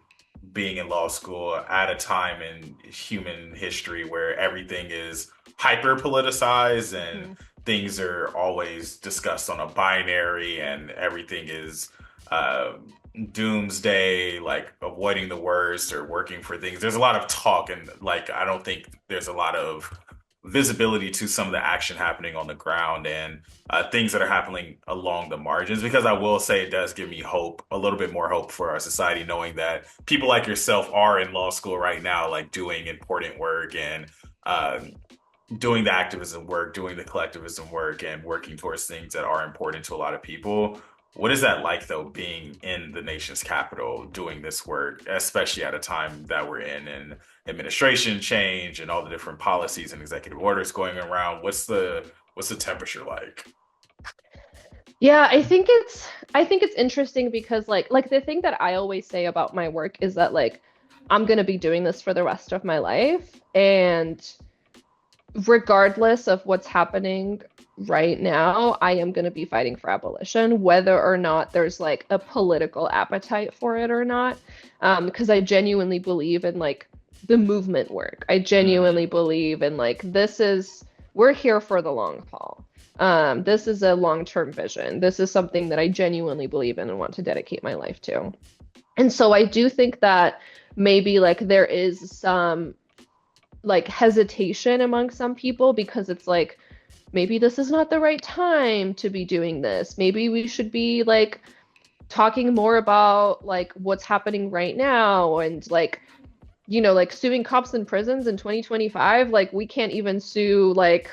being in law school at a time in human history where everything is hyper politicized and Mm-hmm. things are always discussed on a binary and everything is uh, doomsday, like avoiding the worst or working for things. There's a lot of talk, and like I don't think there's a lot of visibility to some of the action happening on the ground and things that are happening along the margins. Because I will say it does give me hope, a little bit more hope for our society, knowing that people like yourself are in law school right now, like doing important work and uh, doing the activism work, doing the collectivism work, and working towards things that are important to a lot of people. What is that like, though, being in the nation's capital, doing this work, especially at a time that we're in and administration change and all the different policies and executive orders going around? What's the temperature like? Yeah, I think it's interesting because like the thing that I always say about my work is that like I'm gonna be doing this for the rest of my life, and regardless of what's happening right now, I am going to be fighting for abolition, whether or not there's like a political appetite for it or not. Because I genuinely believe in like the movement work. I genuinely Hmm. believe in like we're here for the long haul. This is a long-term vision. This is something that I genuinely believe in and want to dedicate my life to. And so I do think that maybe like there is some like hesitation among some people because it's like maybe this is not the right time to be doing this. Maybe we should be like talking more about like what's happening right now and like like suing cops in prisons in 2025, like we can't even sue like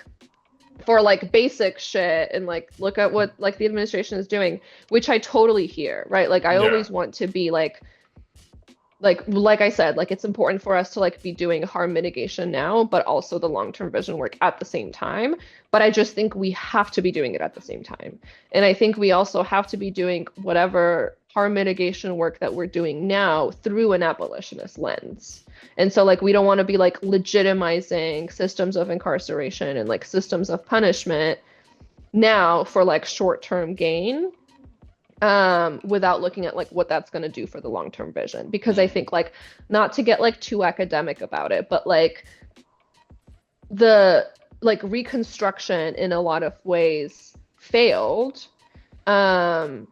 for like basic shit and like look at what like the administration is doing, which I totally hear, right? Like I Yeah. always want to be like I said, like it's important for us to like be doing harm mitigation now, but also the long-term vision work at the same time. But I just think we have to be doing it at the same time. And I think we also have to be doing whatever harm mitigation work that we're doing now through an abolitionist lens. And so like we don't want to be like legitimizing systems of incarceration and like systems of punishment now for like short-term gain, without looking at like what that's going to do for the long-term vision. Because I think like not to get like too academic about it, but like the like Reconstruction in a lot of ways failed, um,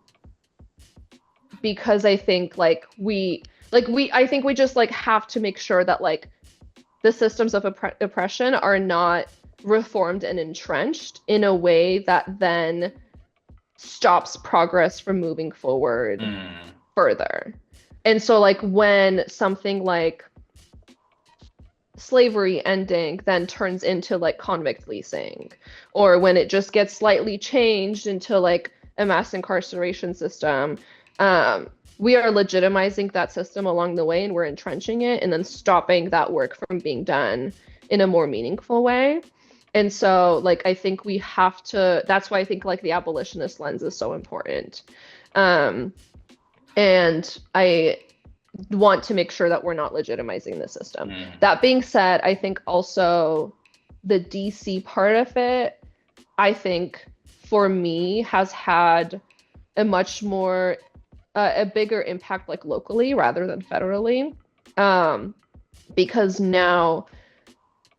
because I think I think we just like have to make sure that like the systems of oppression are not reformed and entrenched in a way that then stops progress from moving forward further. And so like when something like slavery ending then turns into like convict leasing, or when it just gets slightly changed into like a mass incarceration system, we are legitimizing that system along the way and we're entrenching it and then stopping that work from being done in a more meaningful way. And so like I think we have to, that's why I think like the abolitionist lens is so important. And I want to make sure that we're not legitimizing the system. That being said, I think also the DC part of it, I think for me has had a much more a bigger impact like locally rather than federally, because now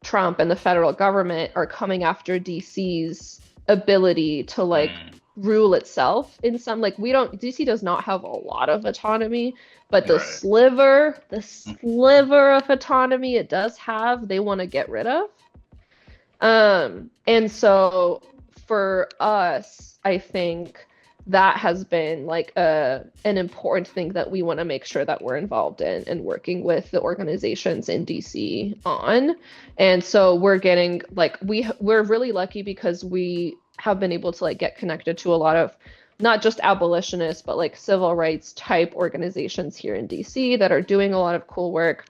Trump and the federal government are coming after DC's ability to like rule itself in some like DC does not have a lot of autonomy, but the sliver of autonomy it does have, they want to get rid of. And so for us, I think that has been like an important thing that we want to make sure that we're involved in and working with the organizations in DC on. And so we're getting like we're really lucky because we have been able to like get connected to a lot of not just abolitionists but like civil rights type organizations here in DC that are doing a lot of cool work.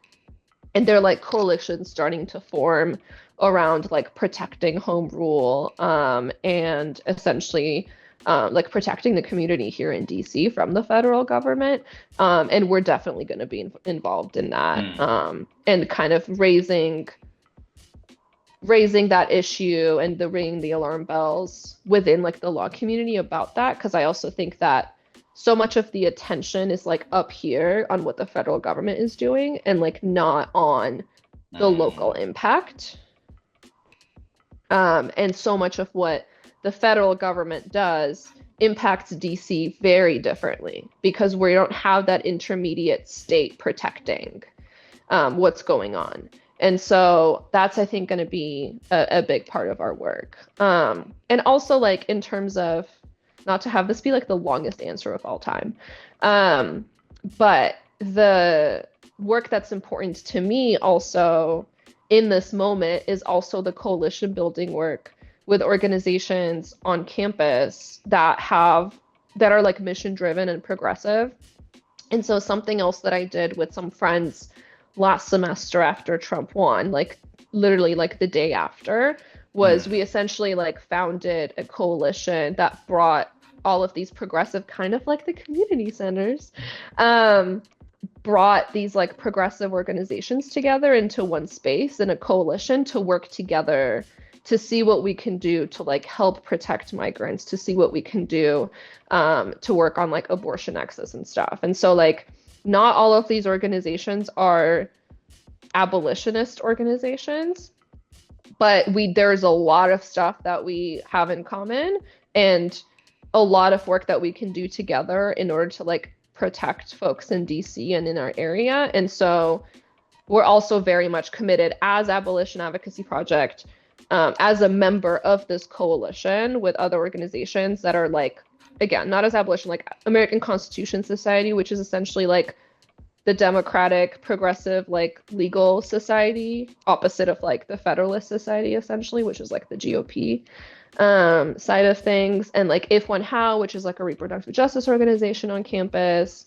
And they're like coalitions starting to form around like protecting home rule, and essentially like protecting the community here in DC from the federal government. And we're definitely going to be involved in that, and kind of raising that issue and ringing the alarm bells within like the law community about that. Because I also think that so much of the attention is like up here on what the federal government is doing and like not on the local impact. And so much of what the federal government does impacts DC very differently because we don't have that intermediate state protecting what's going on. And so that's, I think, going to be a big part of our work. And also, like, in terms of, not to have this be like the longest answer of all time, but the work that's important to me also in this moment is also the coalition building work with organizations on campus that are like mission driven and progressive. And so something else that I did with some friends last semester after Trump won, like literally like the day after, was we essentially like founded a coalition that brought all of these progressive, kind of like the community centers, brought these like progressive organizations together into one space in a coalition to work together to see what we can do to like help protect migrants, to see what we can do to work on like abortion access and stuff. And so like not all of these organizations are abolitionist organizations, but there's a lot of stuff that we have in common and a lot of work that we can do together in order to like protect folks in DC and in our area. And so we're also very much committed as Abolition Advocacy Project as a member of this coalition with other organizations that are like, again, not as abolition, like American Constitution Society, which is essentially like the democratic, progressive, like legal society, opposite of like the Federalist Society, essentially, which is like the GOP side of things, and like If One How, which is like a reproductive justice organization on campus.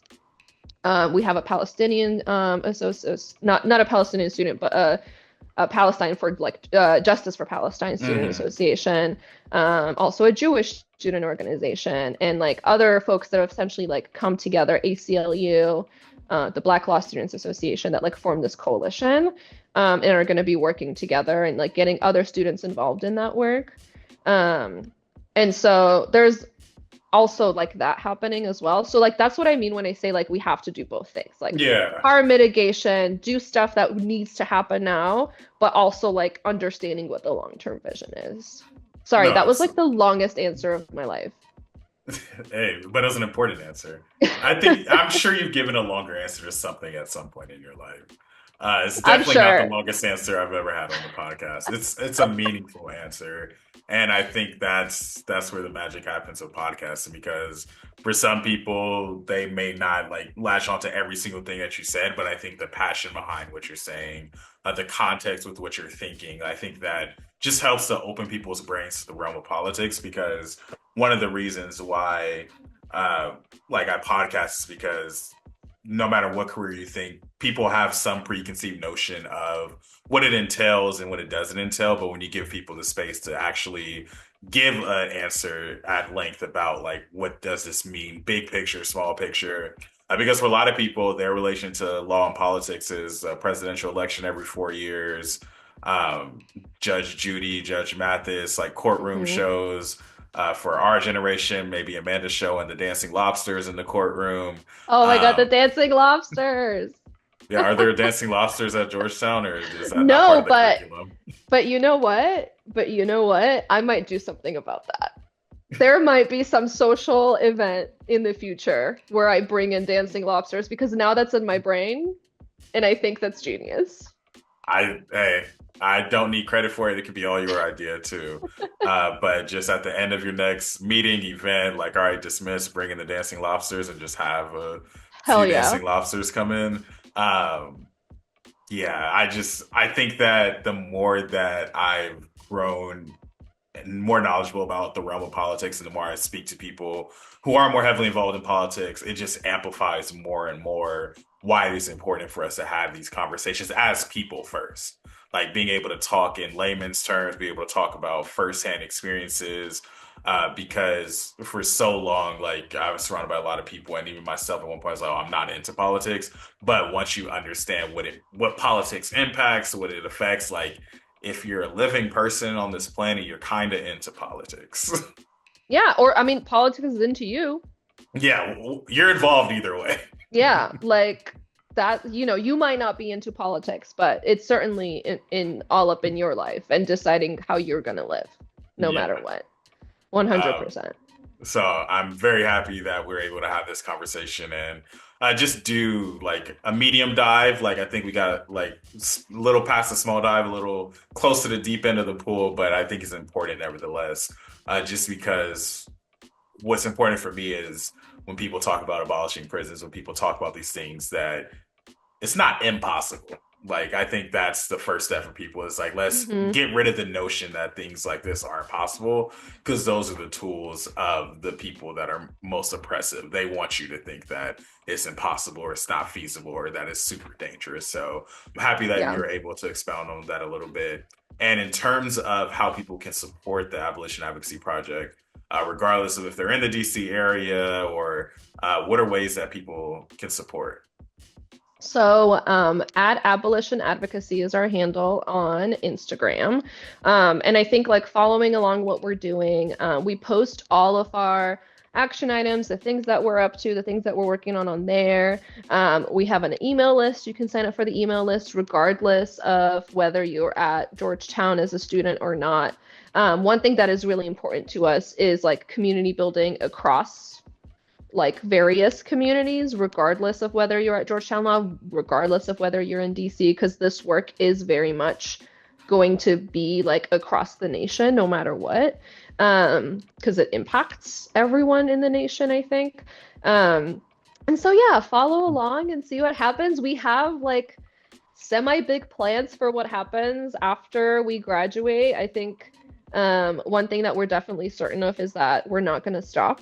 We have a Palestinian not a Palestinian student, but a Palestine for like Justice for Palestine Student Hmm. Association, also a Jewish student organization, and like other folks that have essentially like come together, ACLU, the Black Law Students Association, that like form this coalition, and are going to be working together and like getting other students involved in that work. And so there's also like that happening as well. So like that's what I mean when I say like we have to do both things. Like Yeah. harm mitigation, do stuff that needs to happen now, but also like understanding what the long-term vision is. Sorry, No, that was it's like the longest answer of my life. hey, but it was an important answer. I'm sure you've given a longer answer to something at some point in your life. It's I'm definitely not the sure. longest answer I've ever had on the podcast. It's a meaningful answer, and I think that's where the magic happens with podcasting. Because for some people, they may not like latch onto every single thing that you said, but I think the passion behind what you're saying, the context with what you're thinking, I think that just helps to open people's brains to the realm of politics. Because one of the reasons why uh, like I podcast is because no matter what career you think, people have some preconceived notion of what it entails and what it doesn't entail. But when you give people the space to actually give an answer at length about like what does this mean, big picture, small picture, because for a lot of people, their relation to law and politics is a presidential election every 4 years, um, Judge Judy, Judge Mathis, like courtroom Mhm. shows. For our generation, maybe Amanda's show and the Dancing Lobsters in the courtroom. Oh my God, the Um, dancing lobsters. yeah, are there dancing lobsters at Georgetown, or is that not part No, of the curriculum? but you know what? But you know what? I might do something about that. There might be some social event in the future where I bring in dancing lobsters because now that's in my brain and I think that's genius. Hey, I don't need credit for it. It could be all your idea too. But just at the end of your next meeting, event, like, all right, dismiss, bring in the dancing lobsters, and just have a Hell few yeah. dancing lobsters come in. Um, yeah, I think that the more that I've grown and more knowledgeable about the realm of politics, and the more I speak to people who are more heavily involved in politics, it just amplifies more and more why it is important for us to have these conversations as people first. Like being able to talk in layman's terms, be able to talk about firsthand experiences. Because for so long, like I was surrounded by a lot of people, and even myself at one point, I was like, "Oh, I'm not into politics." But once you understand what politics impacts, what it affects, like if you're a living person on this planet, you're kind of into politics. Yeah, or I mean, politics is into you. Yeah, you're involved either way. Yeah, like that, you might not be into politics, but it's certainly in all up in your life and deciding how you're gonna live, no matter Yeah. what. Um, 100%. so I'm very happy that we're able to have this conversation and just do like a medium dive. Like I think we got like a little past the small dive, a little close to the deep end of the pool, but I think it's important nevertheless. Just because what's important for me is when people talk about abolishing prisons, when people talk about these things, that it's not impossible. Like I think that's the first step for people is like let's Hmm. get rid of the notion that things like this aren't possible, because those are the tools of the people that are most oppressive. They want you to think that it's impossible or it's not feasible or that it's super dangerous. So I'm happy that Yeah. you're able to expound on that a little bit. And in terms of how people can support the Abolition Advocacy Project, regardless of if they're in the DC area or what are ways that people can support? So, at Abolition Advocacy is our handle on Instagram. And I think like following along what we're doing, we post all of our action items, the things that we're up to, the things that we're working on there. We have an email list. You can sign up for the email list regardless of whether you're at Georgetown as a student or not. One thing that is really important to us is like community building across like various communities, regardless of whether you're at Georgetown Law, regardless of whether you're in DC, because this work is very much going to be like across the nation no matter what, because it impacts everyone in the nation, I think. And so yeah, follow along and see what happens. We have like semi big plans for what happens after we graduate. I think one thing that we're definitely certain of is that we're not going to stop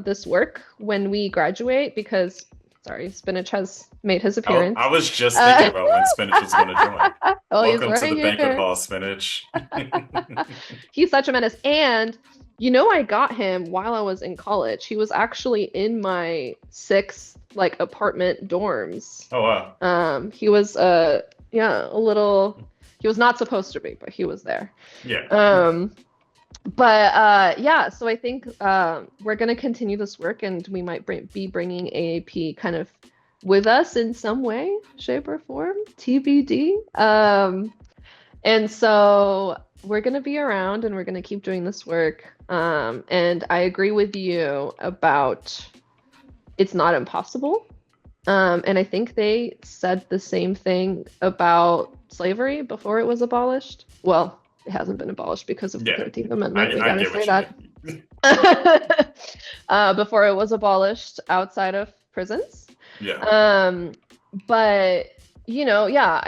this work when we graduate because, sorry, Spinach has made his I appearance. was just thinking Uh, about when Spinach was going to join. oh, he's Welcome to right the Banquet here. Hall, Spinach. He's such a menace. And you know, I got him while I was in college. He was actually in my six like apartment dorms. Oh wow. He was yeah, a little he was not supposed to be, but he was there. Yeah. Um, but yeah, so I think we're gonna continue this work, and we might be bringing AAP kind of with us in some way, shape, or form, TBD. And so we're gonna be around, and we're gonna keep doing this work. And I agree with you about it's not impossible. And I think they said the same thing about slavery before it was abolished. Well, it hasn't been abolished because of the Yeah. 13th Amendment. We I gotta get say what you mean. that. Before it was abolished outside of prisons. Yeah. But you know, yeah,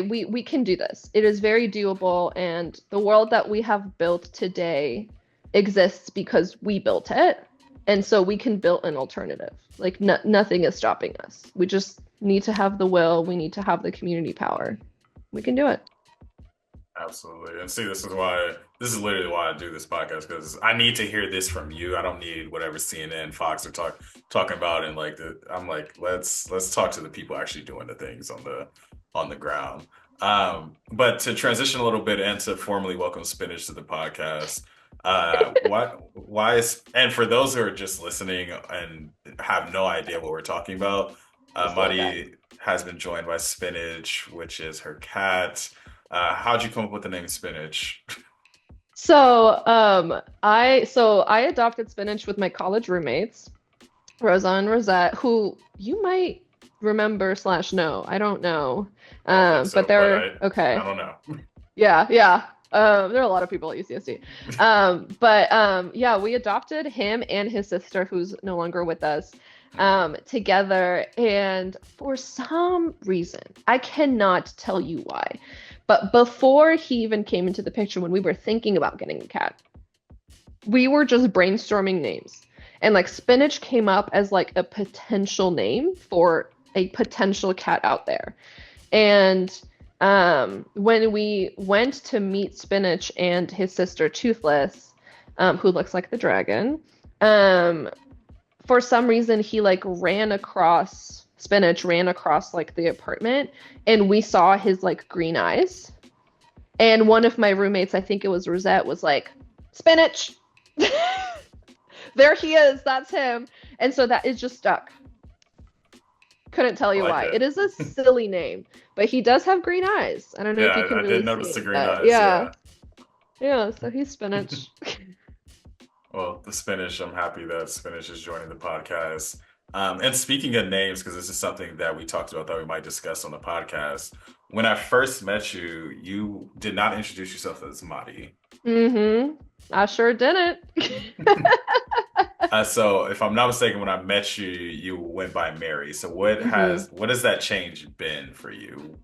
we can do this. It is very doable, and the world that we have built today exists because we built it. And so we can build an alternative. Like nothing is stopping us. We just need to have the will. We need to have the community power. We can do it. Absolutely. And see, this is literally why I do this podcast because I need to hear this from you. I don't need whatever CNN, Fox are talking about and like I'm like, let's talk to the people actually doing the things on the ground. But to transition a little bit and to formally welcome Spinach to the podcast, why is, and for those who are just listening and have no idea what we're talking about, Just love that. Mari has been joined by Spinach, which is her cat. How'd you come up with the name Spinach? So I adopted Spinach with my college roommates, Rosa and Rosette, who you might remember slash know. I don't know. I don't think But so, but they're I okay. don't know. Yeah, yeah. There are a lot of people at UCSD. But yeah, we adopted him and his sister, who's no longer with us, together. And for some reason, I cannot tell you why, but before he even came into the picture, when we were thinking about getting a cat, we were just brainstorming names. And like Spinach came up as like a potential name for a potential cat out there. And when we went to meet Spinach and his sister Toothless, who looks like the dragon, for some reason he like Spinach ran across like the apartment, and we saw his like green eyes. And one of my roommates, I think it was Rosette, was like, Spinach! There he is, that's him. And so that is just stuck. Couldn't tell I you like why. it. It is a silly name, but he does have green eyes. I don't know if you Yeah, can I really did notice see the it, green but eyes. yeah. Yeah. Yeah, so he's Spinach. Well, the Spinach, I'm happy that Spinach is joining the podcast. And speaking of names, because this is something that we talked about that we might discuss on the podcast. When I first met you, you did not introduce yourself as Madi. Mm-hmm. I sure didn't. So if I'm not mistaken, when I met you, you went by Mary. So hmm what has that change been for you?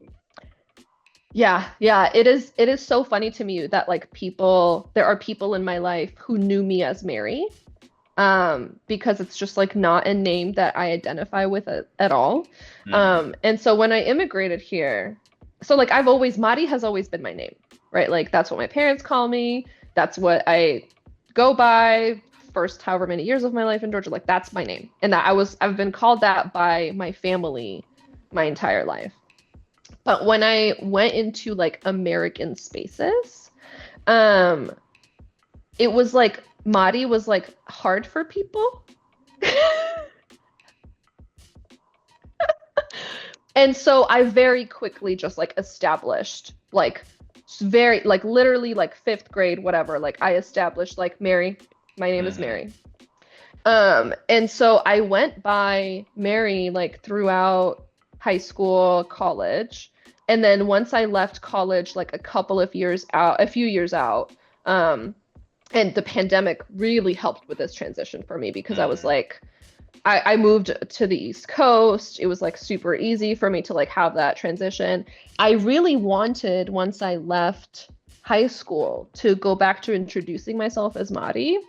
Yeah, yeah, it is so funny to me that like there are people in my life who knew me as Mary, because it's just like not a name that I identify with at all. Hmm. And so when I immigrated here, so like Madi has always been my name, right? Like that's what my parents call me. That's what I go by first however many years of my life in Georgia. Like that's my name. And I've been called that by my family my entire life. But when I went into like American spaces, um, it was like Madi was like hard for people. And so I very quickly just like established like very like literally like fifth grade, whatever. Like I established like Mary, my name is Hmm. Mary. And so I went by Mary like throughout high school, college. And then once I left college, like a few years out, um, and the pandemic really helped with this transition for me because I was Mm, like, I moved to the East Coast. It was like super easy for me to like have that transition. I really wanted, once I left high school, to go back to introducing myself as Mari.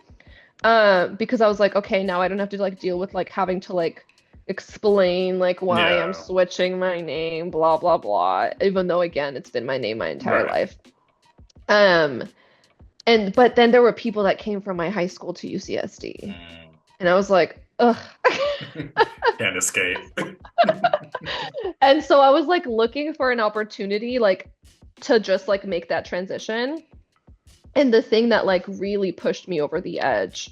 Because I was like, okay, now I don't have to like deal with like having to like explain like why I'm yeah. switching my name, blah blah blah. Even though again, it's been my name my entire Right. life. Um, and but then there were people that came from my high school to UCSD, Mm. and I was like, ugh. Can't escape. And so I was like looking for an opportunity like to just like make that transition. And the thing that like really pushed me over the edge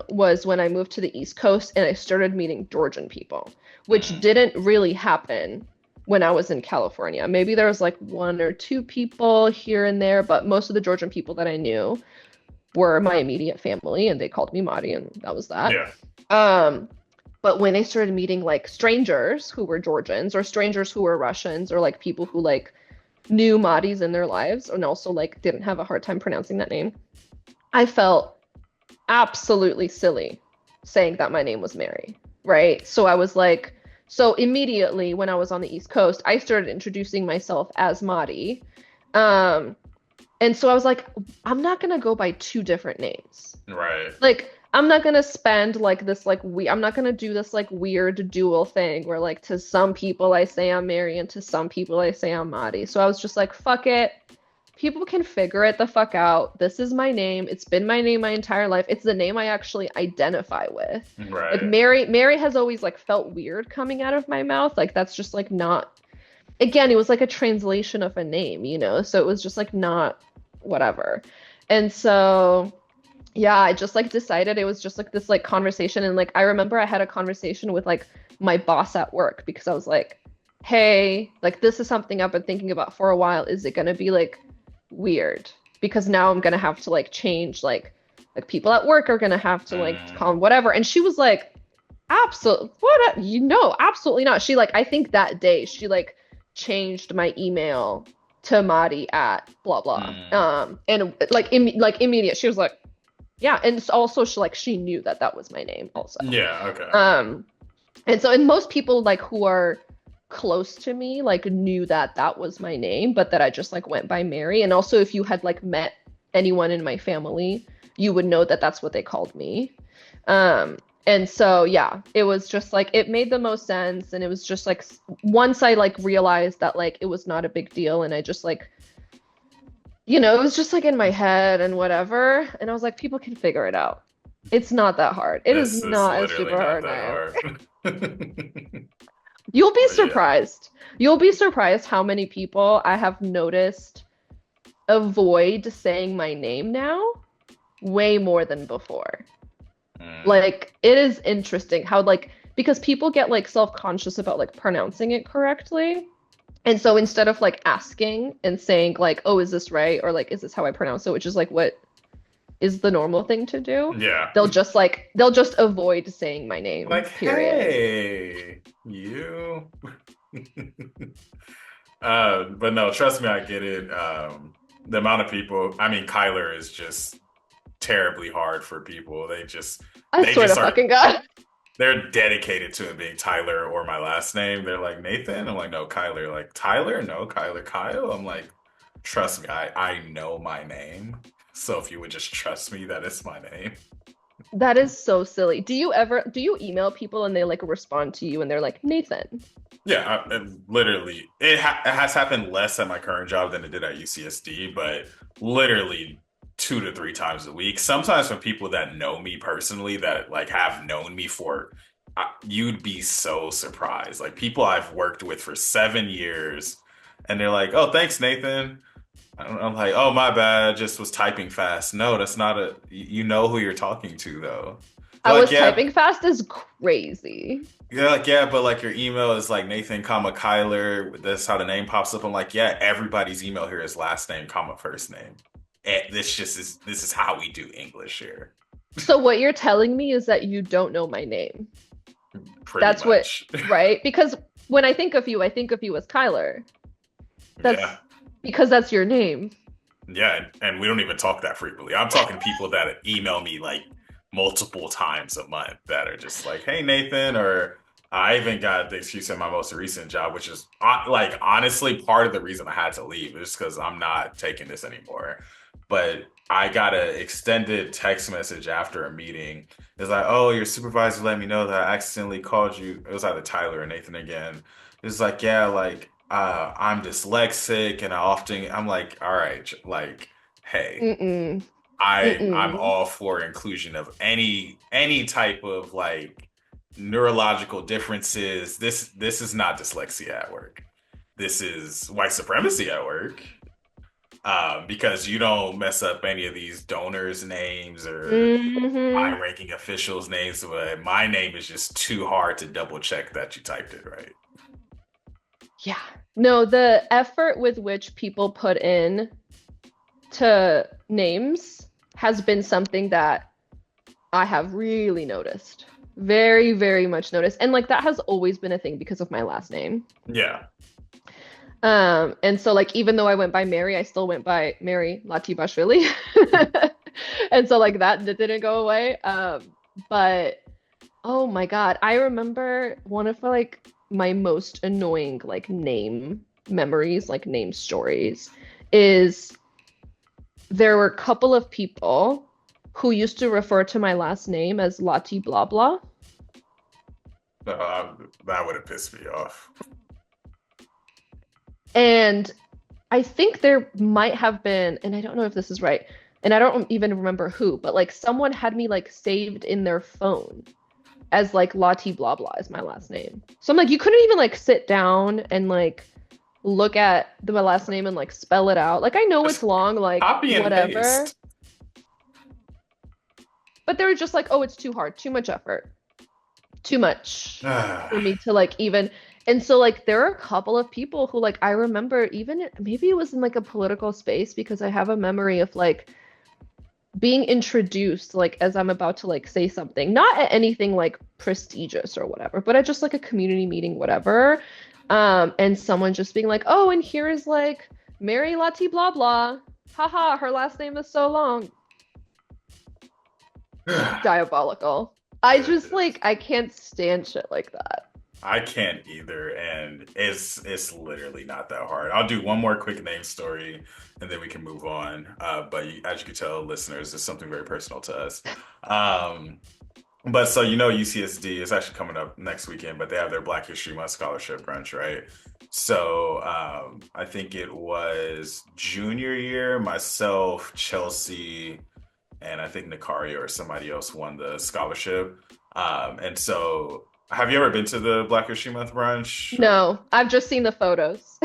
was when I moved to the East Coast and I started meeting Georgian people, which Mm, didn't really happen when I was in California. Maybe there was like one or two people here and there, but most of the Georgian people that I knew were my immediate family, and they called me Mari, and that was that. yeah. Um, but when I started meeting like strangers who were Georgians or strangers who were Russians or like people who like knew Maris in their lives and also like didn't have a hard time pronouncing that name, I felt absolutely silly saying that my name was Mary, right? So I was like, so immediately when I was on the East Coast, I started introducing myself as Mari. Um, and so I was like, I'm not gonna go by two different names. Right. Like, I'm not gonna spend like this like I'm not gonna do this like weird dual thing where like to some people I say I'm Mary and to some people I say I'm Madi. So I was just like, fuck it. People can figure it the fuck out. This is my name. It's been my name my entire life. It's the name I actually identify with. Like Right. Mary has always like felt weird coming out of my mouth. Like that's just like not, again, it was like a translation of a name, you know? So it was just like not whatever. And so yeah, I just like decided it was just like this like conversation. And like I remember I had a conversation with like my boss at work because I was like, hey, like this is something I've been thinking about for a while. Is it gonna be like weird? Because now I'm gonna have to like change like people at work are gonna have to like Mm, call them whatever. And she was like, absolutely what you know, absolutely not. She like I think that day she like changed my email to Madi at blah blah. mm. And like immediate, she was like, yeah, and also she knew that that was my name also. Yeah, okay. Um, and so and most people like who are close to me like knew that that was my name, but that I just like went by Mary. And also if you had like met anyone in my family, you would know that that's what they called me. Um, and so yeah, it was just like it made the most sense, and it was just like once I like realized that like it was not a big deal, and I just like it was just like in my head and whatever. And I was like, people can figure it out. It's not that hard. It is This is not a literally super not hard that name. hard. You'll be But yeah. surprised. You'll be surprised how many people I have noticed avoid saying my name now way more than before. Mm, Like, it is interesting how, like, because people get like self-conscious about like pronouncing it correctly. And so instead of like asking and saying like, "Oh, is this right?" or like, "Is this how I pronounce it?" which is like what is the normal thing to do, yeah. they'll just avoid saying my name, Like, period. hey, you. But no, trust me, I get it. The amount of people, I mean, Kyler is just terribly hard for people. I They swear just to start, fucking God. they're dedicated to it being Tyler or my last name. They're like, Nathan? I'm like, no, Kyler. Like, Tyler? No, Kyler. Kyle? I'm like, trust me, I know my name. So if you would just trust me that it's my name. That is so silly. Do you email people and they like respond to you and they're like, Nathan? Yeah, literally, it has happened less at my current job than it did at UCSD, but literally 2 to 3 times a week. Sometimes from people that know me personally, that like have known me for, you'd be so surprised. Like people I've worked with for 7 years, and they're like, "Oh, thanks, Nathan." I'm like, "Oh, my bad. Just was typing fast." No, that's not a. You know who you're talking to though. I They're like, was "Yeah." typing fast is crazy. Yeah, like yeah, but like your email is like Nathan, comma Kyler. That's how the name pops up. I'm like, yeah, everybody's email here is last name, comma first name. This is how we do English here, So what you're telling me is that you don't know my name. pretty That's what, much. right? Because when I think of you as Kyler. Yeah. That's because that's your name. Yeah, and we don't even talk that frequently. I'm talking to people that email me like multiple times a month that are just like, "Hey Nathan," or I even got the excuse in my most recent job, which is like honestly part of the reason I had to leave is because I'm not taking this anymore. But I got an extended text message after a meeting. It's like, "Oh, your supervisor let me know that I accidentally called you." It was either Tyler or Nathan again. It's like, yeah, like I'm dyslexic and I'm like, all right, like, hey, Mm-mm. I'm Mm-mm. all for inclusion of any type of like neurological differences. This is not dyslexia at work. This is white supremacy at work. Because you don't mess up any of these donors' names or Hmm. high-ranking officials' names, but my name is just too hard to double check that you typed it right. Yeah. No, the effort with which people put in to names has been something that I have really noticed. Very, very much noticed. And like that has always been a thing because of my last name. Yeah. And so like even though I went by Mary, I still went by Mary Latibashvili. And so like that didn't go away. But oh my God, I remember one of like my most annoying like name memories, like name stories, is there were a couple of people who used to refer to my last name as Lati blah blah. That would have pissed me off. And I think there might have been, and I don't know if this is right, and I don't even remember who, but like someone had me like saved in their phone as like Lati blah blah is my last name. So I'm like, you couldn't even like sit down and like look at my last name and like spell it out. Like I know it's Just long, like copy and whatever, paste. but they were just like, oh, it's too hard, too much effort, too much for me I to like even. And so like there are a couple of people who like I remember even maybe it was in like a political space because I have a memory of like being introduced like as I'm about to like say something, not at anything like prestigious or whatever, but at just like a community meeting, whatever. And someone just being like, oh, and here is like Mary Lati blah blah. Haha, her last name is so long. Diabolical. I just like I can't stand shit like that. can't either, and it's literally not that hard. I'll do one more quick name story, and then we can move on. But as you can tell, listeners, it's something very personal to us. Um, but so UCSD is actually coming up next weekend, but they have their Black History Month scholarship brunch, right? So I think it was junior year, myself, Chelsea, and I think Nicaria or somebody else won the scholarship. And so, have you ever been to the Black History Month brunch? Or No, I've just seen the photos.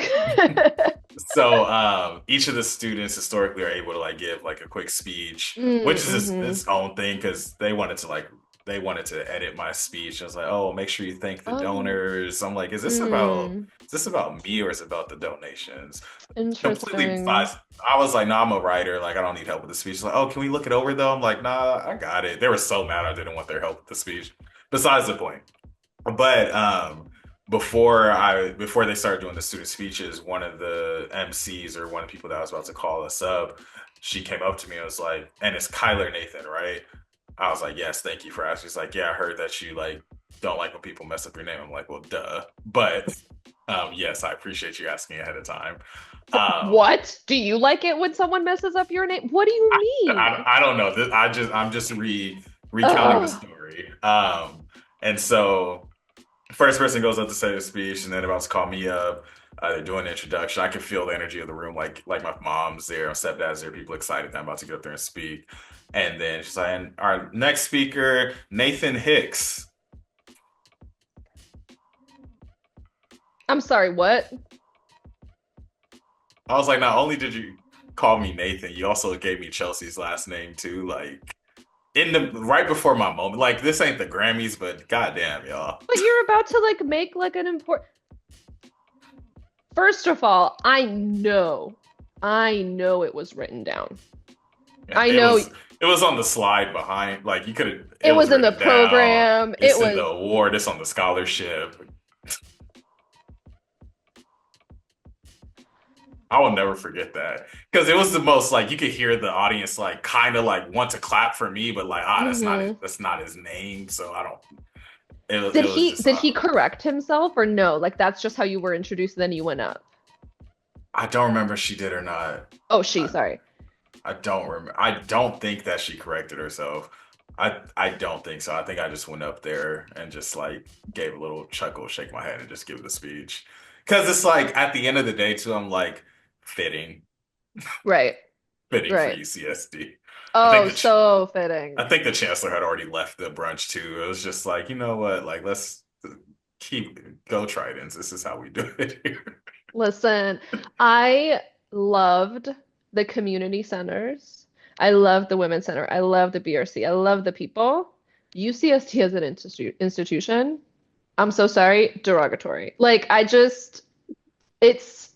so, each of the students historically are able to like give like a quick speech, which is Mm-hmm. its own thing because they wanted to edit my speech. I was like, oh, make sure you thank the Oh, donors. I'm like, mm, is this about me or is it about the donations? Completely interesting. besides, I was like, no, I'm a writer. Like, I don't need help with the speech. Like, oh, can we look it over though? I'm like, nah, I got it. They were so mad I didn't want their help with the speech. Besides the point. But before they started doing the student speeches, one of the MCs or one of the people that was about to call us up, she came up to me and was like, and it's Kyler Nathan, right? I was like, yes, thank you for asking. She's like, yeah, I heard that you like don't like when people mess up your name. I'm like, well, duh. But yes, I appreciate you asking ahead of time. Um, What? Do you like it when someone messes up your name? What do you mean? I don't know. I'm just recounting the Ugh. story. And so first person goes up to say the speech, and then about to call me up. They're doing the introduction. I can feel the energy of the room, like my mom's there, my stepdad's there, people excited that I'm about to get up there and speak. And then she's like, and our next speaker, Nathan Hicks. I'm sorry, what? I was like, not only did you call me Nathan, you also gave me Chelsea's last name too. Like in the right before my moment. Like this ain't the Grammys, but goddamn, y'all. But you're about to like make like an important. First of all, I know it was written down. Yeah, I know it was on the slide behind. Like you could have. It it was was in the written down. program. It It's in the was award. It's on the scholarship. I will never forget that because it was the most like you could hear the audience like kind of like want to clap for me, but like Hmm. that's not his name, so I don't. Did It was he just did he awkward. correct himself or no? Like that's just how you were introduced, then you went up. I don't remember if she did or not. Oh, she, I, sorry. I don't remember. I don't think that she corrected herself. I don't think so. I think I just went up there and just like gave a little chuckle, shake my head, and just give the speech. Because it's like at the end of the day, too, I'm like fitting, Right. fitting for Right. UCSD. I think Oh, the ch so I fitting. think the chancellor had already left the brunch too. It was just like, you know what? Like let's keep go Tridents. This is how we do it here. Listen, I loved the community centers. I loved the women's center. I love the BRC. I love the people. UCST as an institution, I'm so sorry, derogatory. Like it's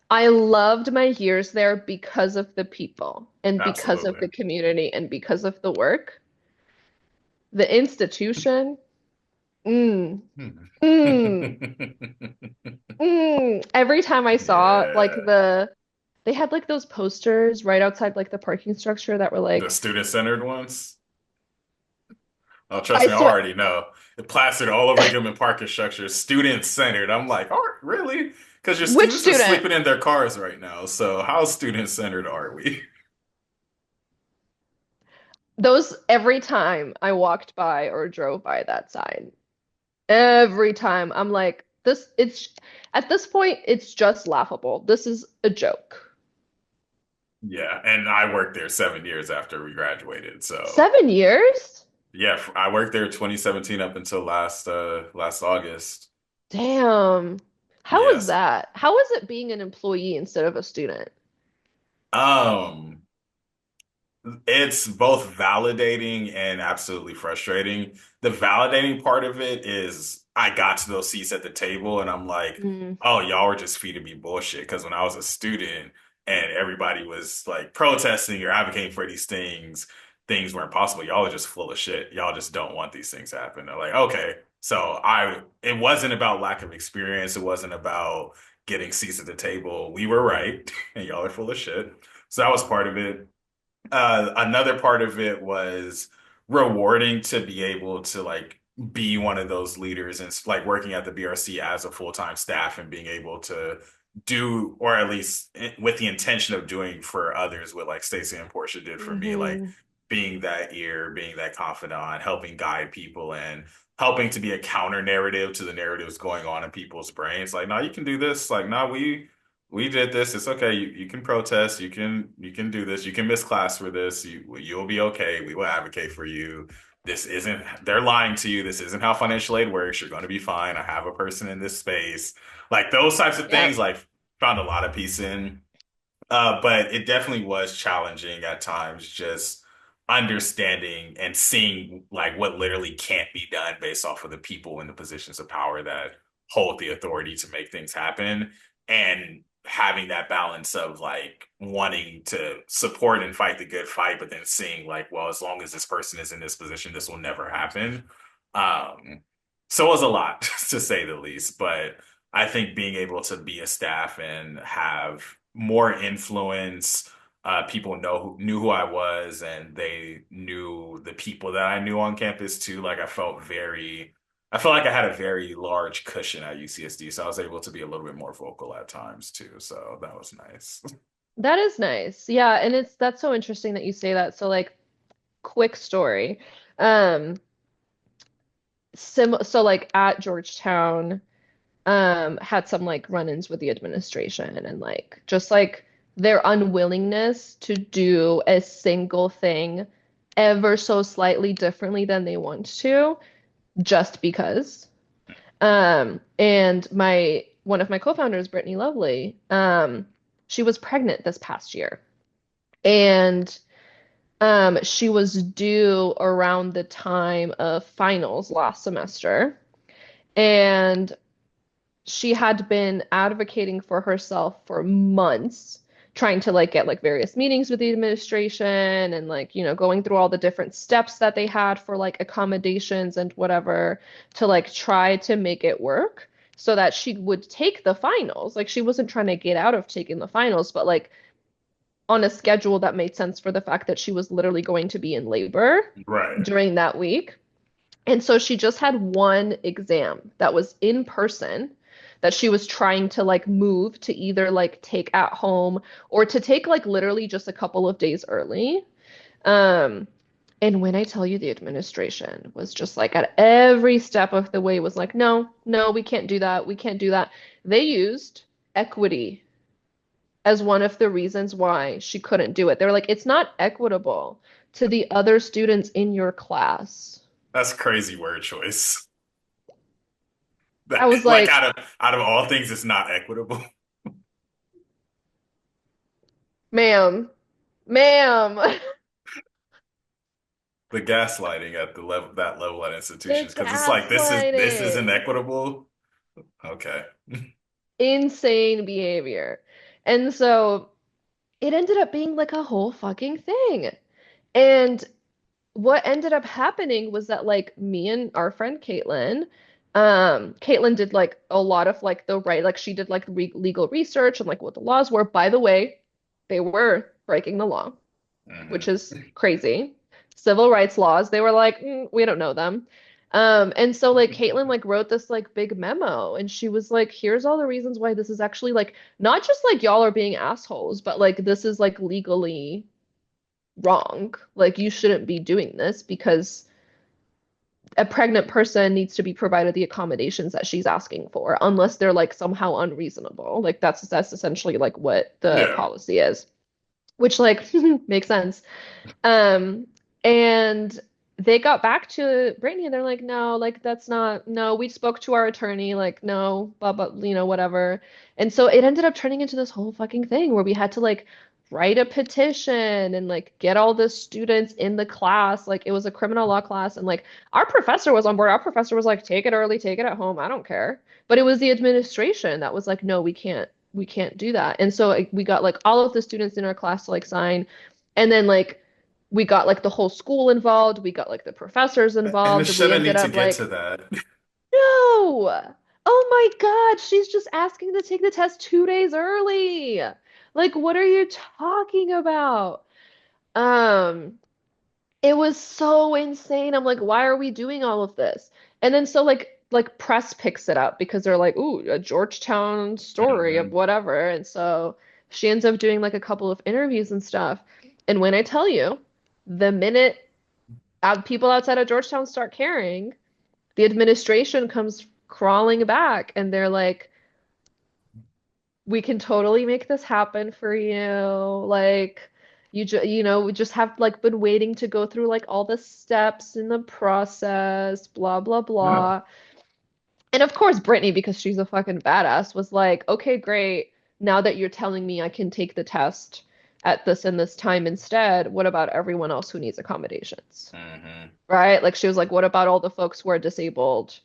I loved my years there because of the people and because of Absolutely. the community and because of the work. The institution, mm, Hmm. mm, Every time I saw like Yeah. they had like those posters right outside like the parking structure that were The like, student-centered ones. Oh, trust I me, I swear, already know. It plastered all over Gilman Parking structure, student-centered. I'm like, oh, really? Because your which students are student? sleeping in their cars right now. So how student-centered are we? Those every time I walked by or drove by that sign, every time I'm like, it's at this point, it's just laughable. This is a joke. Yeah, and I worked there 7 years after we graduated. So 7 years? yeah, I worked there 2017 up until last August. Damn. How was Yes. that? How was it being an employee instead of a student? Um, It's both validating and absolutely frustrating. The validating part of it is I got to those seats at the table and I'm like, Mm, oh, y'all were just feeding me bullshit. Because when I was a student and everybody was like protesting or advocating for these things, things weren't possible. Y'all are just full of shit. Y'all just don't want these things to happen. They're like, okay. It wasn't about lack of experience. It wasn't about getting seats at the table. We were right and y'all are full of shit. So that was part of it. Another part of it was rewarding to be able to like be one of those leaders and like working at the BRC as a full-time staff and being able to do, or at least with the intention of doing for others what like Stacey and Portia did for me, like hmm. being that ear, being that confidant, helping guide people and helping to be a counter narrative to the narratives going on in people's brains. Like, no, you can do this. Like, no, we did this. It's okay. You can protest. You can do this. You can miss class for this. You'll be okay. We will advocate for you. This isn't, they're lying to you. This isn't how financial aid works. You're going to be fine. I have a person in this space. Like those types of Yep. things, like found a lot of peace in. But it definitely was challenging at times, just understanding and seeing like what literally can't be done based off of the people in the positions of power that hold the authority to make things happen, and having that balance of like wanting to support and fight the good fight, but then seeing like, well, as long as this person is in this position, this will never happen. Um, so it was a lot to say the least, but I think being able to be a staff and have more influence, people knew who I was, and they knew the people that I knew on campus too. Like I felt like I had a very large cushion at UCSD, so I was able to be a little bit more vocal at times too. So that was nice. That is nice. Yeah, and that's so interesting that you say that. So like quick story. Um so like at Georgetown, had some like run-ins with the administration and like just like their unwillingness to do a single thing ever so slightly differently than they want to, just because. And my one of my co-founders, Brittany Lovely, she was pregnant this past year. And she was due around the time of finals last semester. And she had been advocating for herself for months, trying to like get like various meetings with the administration and like, going through all the different steps that they had for like accommodations and whatever to like try to make it work so that she would take the finals. Like she wasn't trying to get out of taking the finals, but like on a schedule that made sense for the fact that she was literally going to be in labor Right. during that week. And so she just had one exam that was in person that she was trying to like move to either like take at home or to take like literally just a couple of days early. Um, and when I tell you the administration was just like at every step of the way was like, no, no, we can't do that. We can't do that. They used equity as one of the reasons why she couldn't do it. They were like, it's not equitable to the other students in your class. That's crazy word choice. I was Like like, out of all things, it's not equitable. ma'am, ma'am, The gaslighting at the level that level at the institutions because it's like this isn't gaslighting, equitable. Okay. insane behavior. And so it ended up being like a whole fucking thing. And what ended up happening was that like me and our friend Caitlin did like a lot of like the right, like she did like re legal research and like what the laws were. By the way, they were breaking the law, which Hmm. is crazy. Civil rights laws, they were like, we don't know them. And so like Caitlin like wrote this like big memo and she was like, here's all the reasons why this is actually like not just like y'all are being assholes, but like this is like legally wrong. Like you shouldn't be doing this because a pregnant person needs to be provided the accommodations that she's asking for, unless they're like somehow unreasonable. Like that's essentially like what the Yeah. policy is, which like makes sense. Um, and they got back to Brittany and they're like, no, like that's not, no, we spoke to our attorney, like, no, blah, blah, whatever. And so it ended up turning into this whole fucking thing where we had to like write a petition and like get all the students in the class. Like it was a criminal law class and like our professor was on board. Our professor was like, take it early, take it at home. I don't care. But it was the administration that was like, no, we can't do that. And so we got like all of the students in our class to like sign. And then like we got like the whole school involved. We got like the professors And it involved. We shouldn't ended need to up get to like, that. no, oh my God, she's just asking to take the test 2 days early. Like, what are you talking about? Um, it was so insane. I'm like, why are we doing all of this? And then so like press picks it up because they're like, ooh, a Georgetown story of Hmm. whatever. And so she ends up doing like a couple of interviews and stuff. And when I tell you, the minute people outside of Georgetown start caring, the administration comes crawling back and they're like, we can totally make this happen for you. Like we just have like been waiting to go through like all the steps in the process, blah blah Yeah. blah. And of course, Brittany, because she's a fucking badass, was like, okay, great. Now that you're telling me I can take the test at this and this time instead, what about everyone else who needs accommodations? Hmm. Right? Like she was like, what about all the folks who are disabled,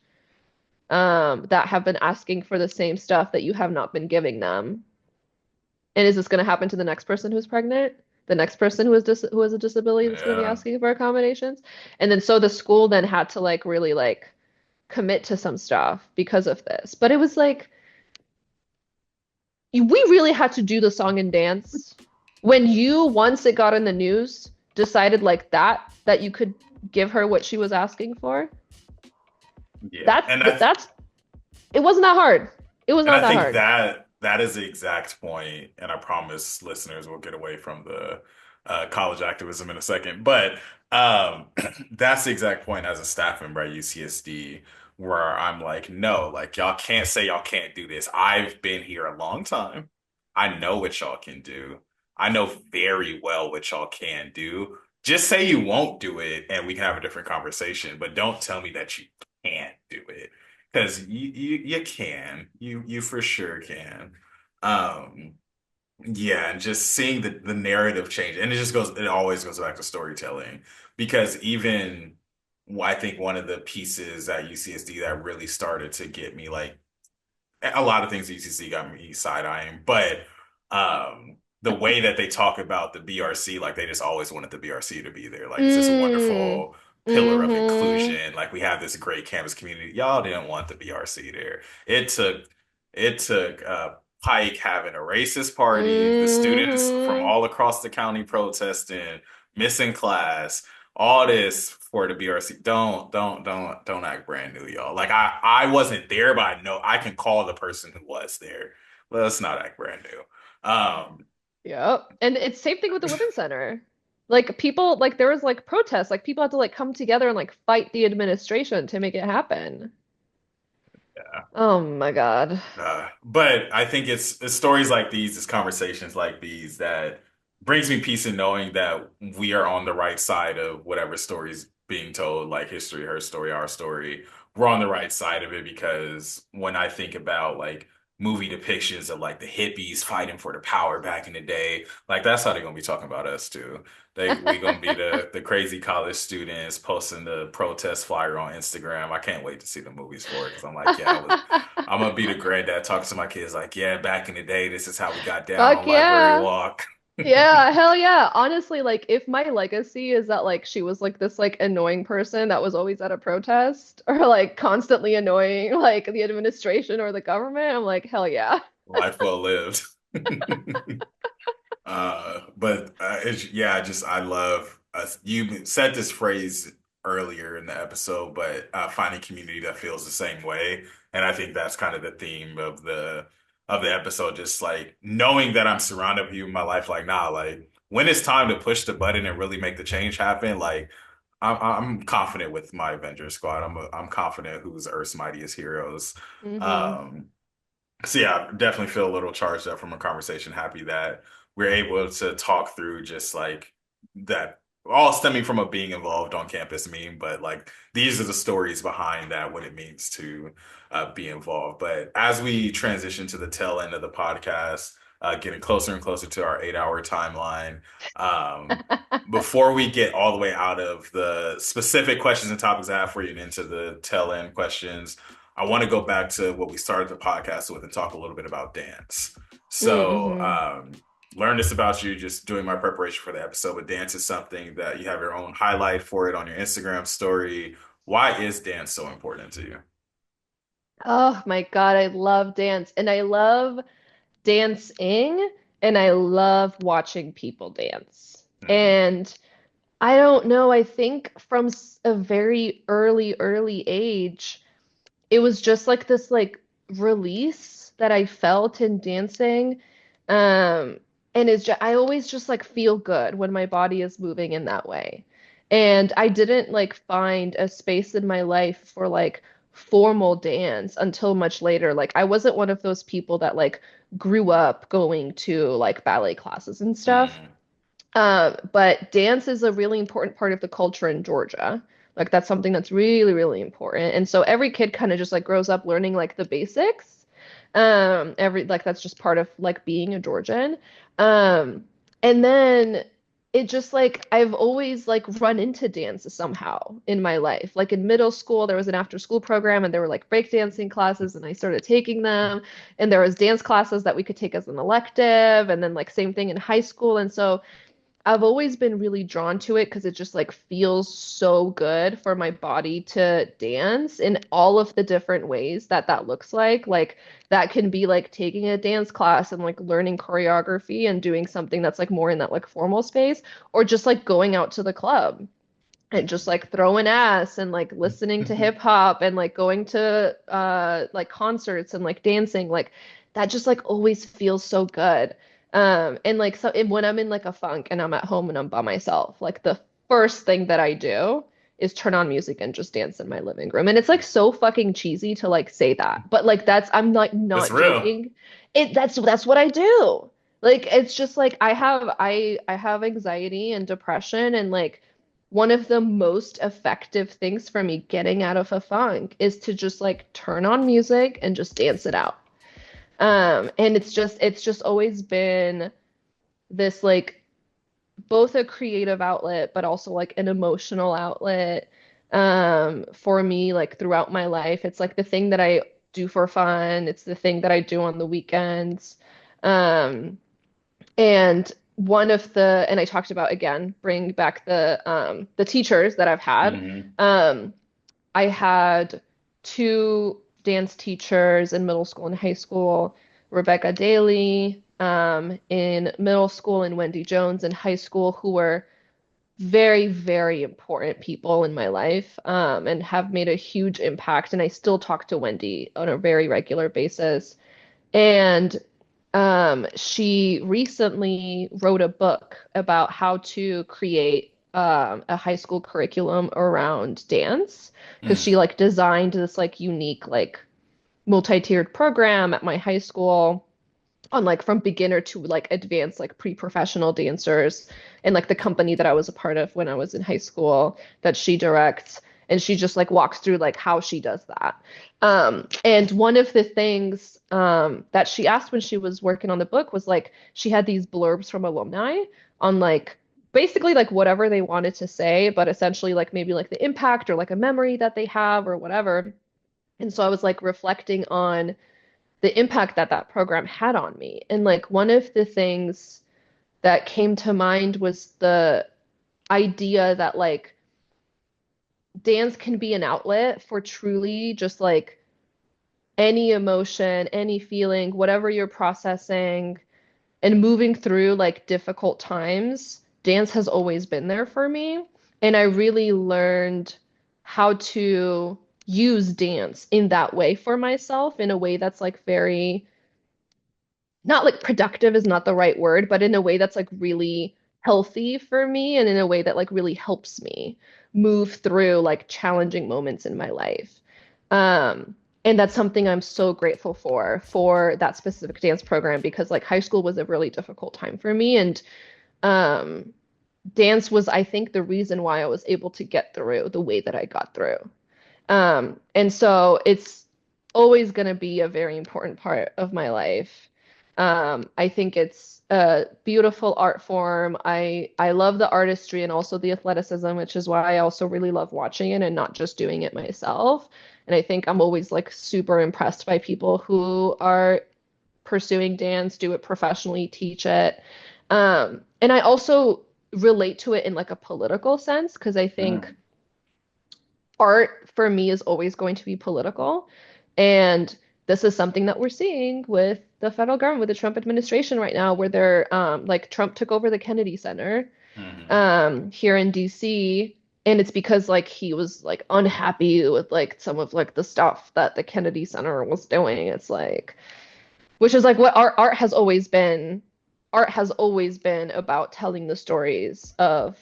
that have been asking for the same stuff that you have not been giving them? And is this going to happen to the next person who's pregnant? The next person who has a disability that's going to be Yeah. asking for accommodations? And then so the school then had to like really like commit to some stuff because of this. But it was like we really had to do the song and dance when you once it got in the news decided like that you could give her what she was asking for. Yeah. That's it wasn't that hard. It was And not I that think hard. that is the exact point, and I promise listeners will get away from the college activism in a second. But that's the exact point as a staff member at UCSD, where I'm like, no, like y'all can't say y'all can't do this. I've been here a long time. I know what y'all can do. I know very well what y'all can do. Just say you won't do it, and we can have a different conversation. But don't tell me that you can't do it. Because you can. You for sure can. Um yeah, and just seeing the narrative change. And it always goes back to storytelling. Because even I think one of the pieces at UCSD that really started to get me like a lot of things at UCSD got me side-eyeing, but the way that they talk about the BRC, like they just always wanted the BRC to be there. Like it's this Mm. wonderful pillar of Mm-hmm. inclusion. Like we have this great campus community. Y'all didn't want the BRC there. It took Pike having a racist party, the students from Hmm. all across the county protesting, missing class, all this for the BRC. Don't act brand new, y'all. Like I wasn't there, but I know I can call the person who was there. Let's not act brand new. Yep. And it's same thing with the Women's Center. Like people, like there was like protests, like people had to like come together and like fight the administration to make it happen. Oh my God. But I think it's stories like these, it's conversations like these that brings me peace in knowing that we are on the right side of whatever story's being told, like history, her story, our story. We're on the right side of it because when I think about like movie depictions of like the hippies fighting for the power back in the day, like that's how they're gonna be talking about us too. We gonna be the crazy college students posting the protest flyer on Instagram. I can't wait to see the movies for it because I'm like, yeah, I'm gonna be the granddad talking to my kids like, yeah, back in the day, this is how we got down Fuck on Library yeah. Walk. Yeah, hell yeah. Honestly, like if my legacy is that like she was like this like annoying person that was always at a protest or like constantly annoying like the administration or the government, I'm like, hell yeah. Life well lived. But it's, yeah, just I love you said this phrase earlier in the episode, but finding community that feels the same way, and I think that's kind of the theme of the episode. Just like knowing that I'm surrounded with you in my life, like nah, like when it's time to push the button and really make the change happen, like I'm confident with my Avengers squad. I'm confident who's Earth's mightiest heroes. Hmm. Um, so yeah, I definitely feel a little charged up from a conversation. Happy that we're able to talk through just like that, all stemming from a being involved on campus meme, but like these are the stories behind that, what it means to be involved. But as we transition to the tail end of the podcast, getting closer and closer to our 8 hour timeline, um, before we get all the way out of the specific questions and topics I have for you and into the tail end questions, I want to go back to what we started the podcast with and talk a little bit about dance. So, Hmm. learned this about you just doing my preparation for the episode, but dance is something that you have your own highlight for it on your Instagram story. Why is dance so important to you? Oh my God, I love dance and I love dancing and I love watching people dance. Hmm. And I don't know, I think from a very early age, it was just like this like release that I felt in dancing. Um, and it's just I always just like feel good when my body is moving in that way. And I didn't like find a space in my life for like formal dance until much later. Like I wasn't one of those people that like grew up going to like ballet classes and stuff. Hmm. But dance is a really important part of the culture in Georgia. Like that's something that's really important. And so every kid kind of just like grows up learning like the basics. Every like that's just part of like being a Georgian. Um, and then it just like I've always like run into dance somehow in my life. Like in middle school, there was an after school program and there were like breakdancing classes and I started taking them. And there was dance classes that we could take as an elective and then like same thing in high school. And so I've always been really drawn to it because it just like feels so good for my body to dance in all of the different ways that that looks like. Like that can be like taking a dance class and like learning choreography and doing something that's like more in that like formal space, or just like going out to the club and just like throwing ass and like listening to hip hop and like going to like concerts and like dancing like that just like always feels so good. And like so when I'm in like a funk and I'm at home and I'm by myself, like the first thing that I do is turn on music and just dance in my living room. And it's like so fucking cheesy to like say that, but like that's I'm like It's not real. joking. That's what I do. Like it's just like I have anxiety and depression and like one of the most effective things for me getting out of a funk is to just like turn on music and just dance it out. And it's just always been this like both a creative outlet but also like an emotional outlet for me like throughout my life. It's like the thing that I do for fun. It's the thing that I do on the weekends. Um, and one of the, and I talked about again, bring back the teachers that I've had. Hmm. Um, I had two dance teachers in middle school and high school, Rebecca Daly in middle school and Wendy Jones in high school, who were very, very important people in my life and have made a huge impact. And I still talk to Wendy on a very regular basis. And she recently wrote a book about how to create a high school curriculum around dance because she Mm, like designed this like unique like multi-tiered program at my high school on like from beginner to like advanced like pre-professional dancers and like the company that I was a part of when I was in high school that she directs and she just like walks through like how she does that. And one of the things that she asked when she was working on the book was like she had these blurbs from alumni on like basically like whatever they wanted to say, but essentially like maybe like the impact or like a memory that they have or whatever. And so I was like reflecting on the impact that that program had on me. And like one of the things that came to mind was the idea that like dance can be an outlet for truly just like any emotion, any feeling, whatever you're processing and moving through like difficult times. Dance has always been there for me. And I really learned how to use dance in that way for myself in a way that's like very not like productive is not the right word, but in a way that's like really healthy for me and in a way that like really helps me move through like challenging moments in my life. Um, and that's something I'm so grateful for that specific dance program because like high school was a really difficult time for me and um dance was I think the reason why I was able to get through the way that I got through. And so it's always going to be a very important part of my life. I think it's a beautiful art form. I love the artistry and also the athleticism, which is why I also really love watching it and not just doing it myself. And I think I'm always like super impressed by people who are pursuing dance, do it professionally, teach it. And I also relate to it in like a political sense because I think mm. art for me is always going to be political. And this is something that we're seeing with the federal government, with the Trump administration right now, where they're like Trump took over the Kennedy Center Mhm. here in DC. And it's because like he was like unhappy with like some of like the stuff that the Kennedy Center was doing. It's like which is like what art has always been. Art has always been about telling the stories of